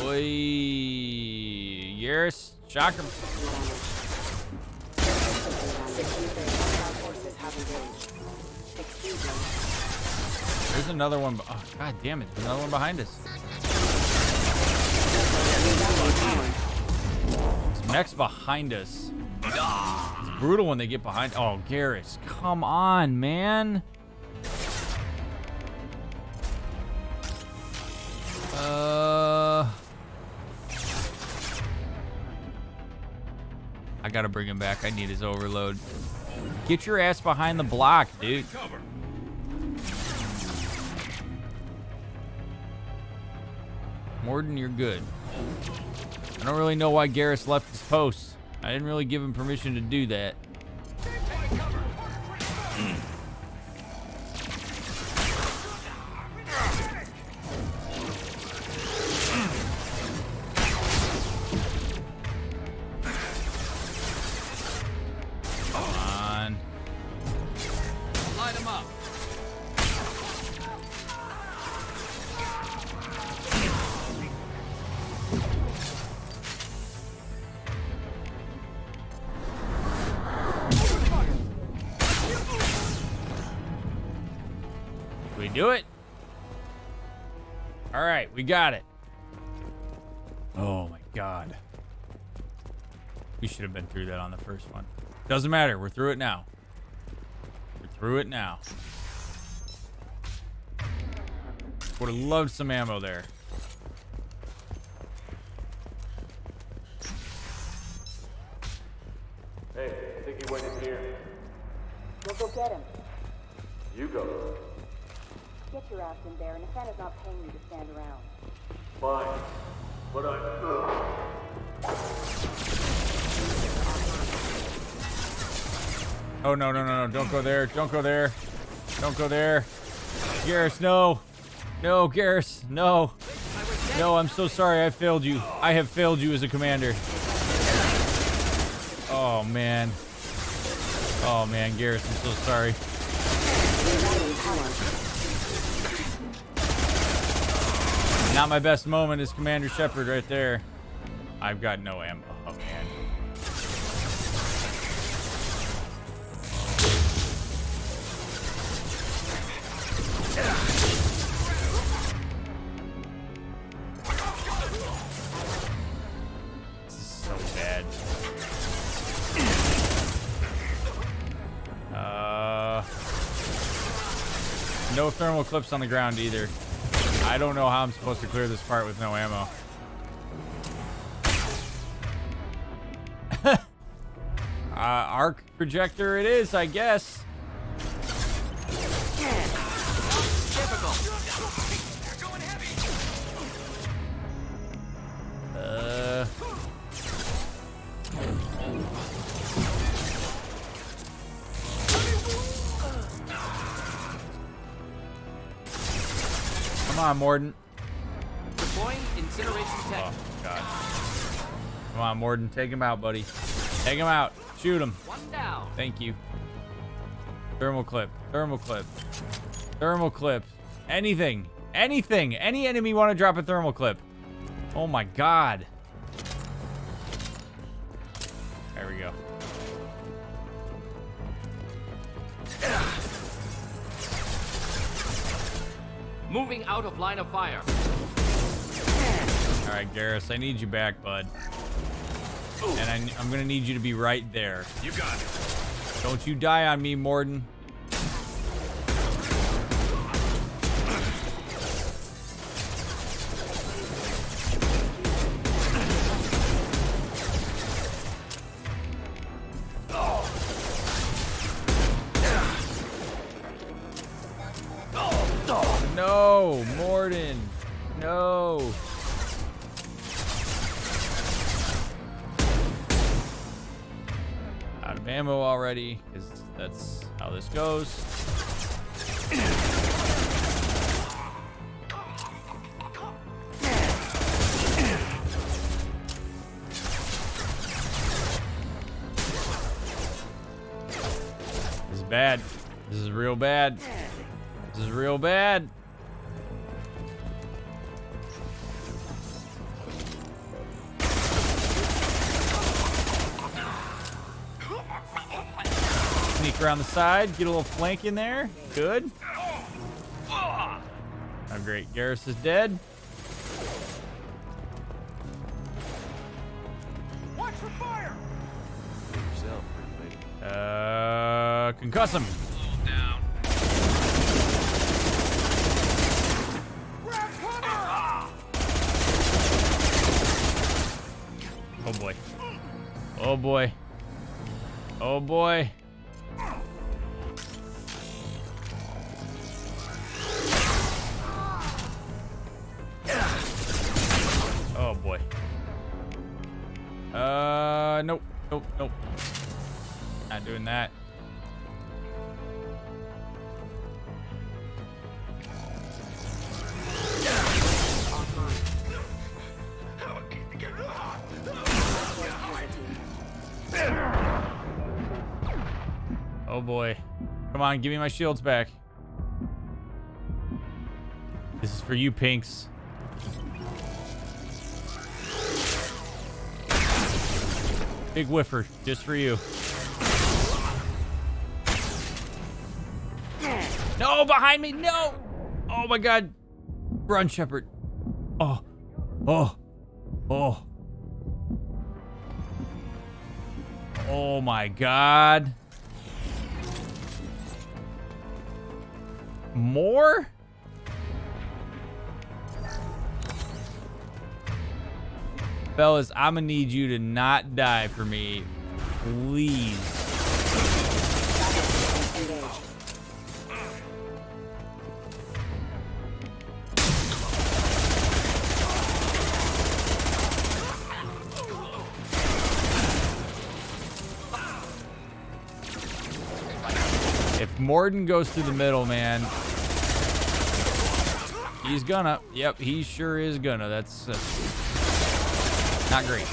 Oi, Garrus, shock him. There's another one. Oh, god damn it. There's another one behind us. This mech's behind us. It's brutal when they get behind. Oh, Garrus, come on, man. I gotta bring him back. I need his overload. Get your ass behind the block, dude. Morden, you're good. I don't really know why Garrus left his post. I didn't really give him permission to do that. Do it. All right, we got it. Oh my god. We should have been through that on the first one. Doesn't matter. We're through it now. We're through it now. would have loved some ammo there. Hey, I think he went in here. We'll go get him. You go. Get your ass in there, and Nathana's not paying you to stand around. Fine. But Oh, no, no, no, no. Don't go there. Don't go there. Don't go there. Garrus, no. No, Garrus, no. No, I'm so sorry. I failed you. I have failed you as a commander. Oh, man. Oh, man, Garrus, I'm so sorry. Not my best moment is Commander Shepard right there. I've got no ammo. Oh, man. This is so bad. No thermal clips on the ground either. I don't know how I'm supposed to clear this part with no ammo. Arc projector it is, I guess. Come on, Morden. Deploying incineration tech. Oh, God. Come on, Morden. Take him out, buddy. Take him out. Shoot him. One down. Thank you. Thermal clip. Thermal clip. Thermal clip. Anything. Anything. Any enemy want to drop a thermal clip. Oh, my God. There we go. Moving out of line of fire. All right, Garrus, I need you back, bud. And I'm gonna need you to be right there. You got it. Don't you die on me, Morden. No, Morden. No. Out of ammo already, because that's how this goes. This is bad. This is real bad. This is real bad. Sneak around the side, get a little flank in there. Good. Oh, great. Garrus is dead. Watch for fire! Concuss him. Down. Oh boy. Oh boy. Oh boy. Oh boy. Nope. Nope. Nope. Not doing that. Oh boy. Come on, give me my shields back. This is for you, Pinks. Big whiffer, just for you. No, behind me, no! Oh my God. Run, Shepard. Oh. Oh. Oh. Oh my God. More? Fellas, I'm gonna need you to not die for me. Please. If Morden goes through the middle, man, he's gonna. Yep, he sure is gonna. That's not great.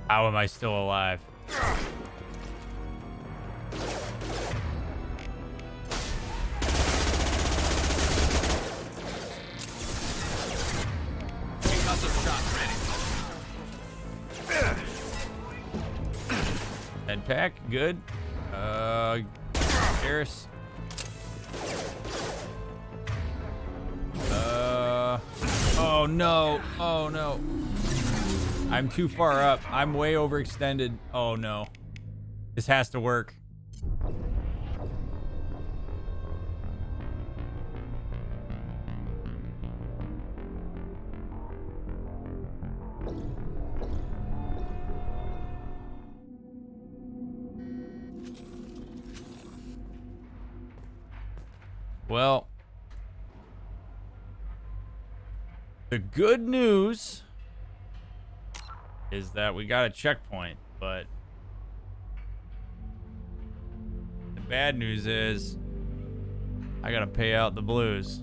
How am I still alive? Head pack, good. Harris. Oh no. Oh no. I'm too far up. I'm way overextended. Oh no. This has to work. Well, the good news is that we got a checkpoint, but the bad news is I gotta pay out the blues.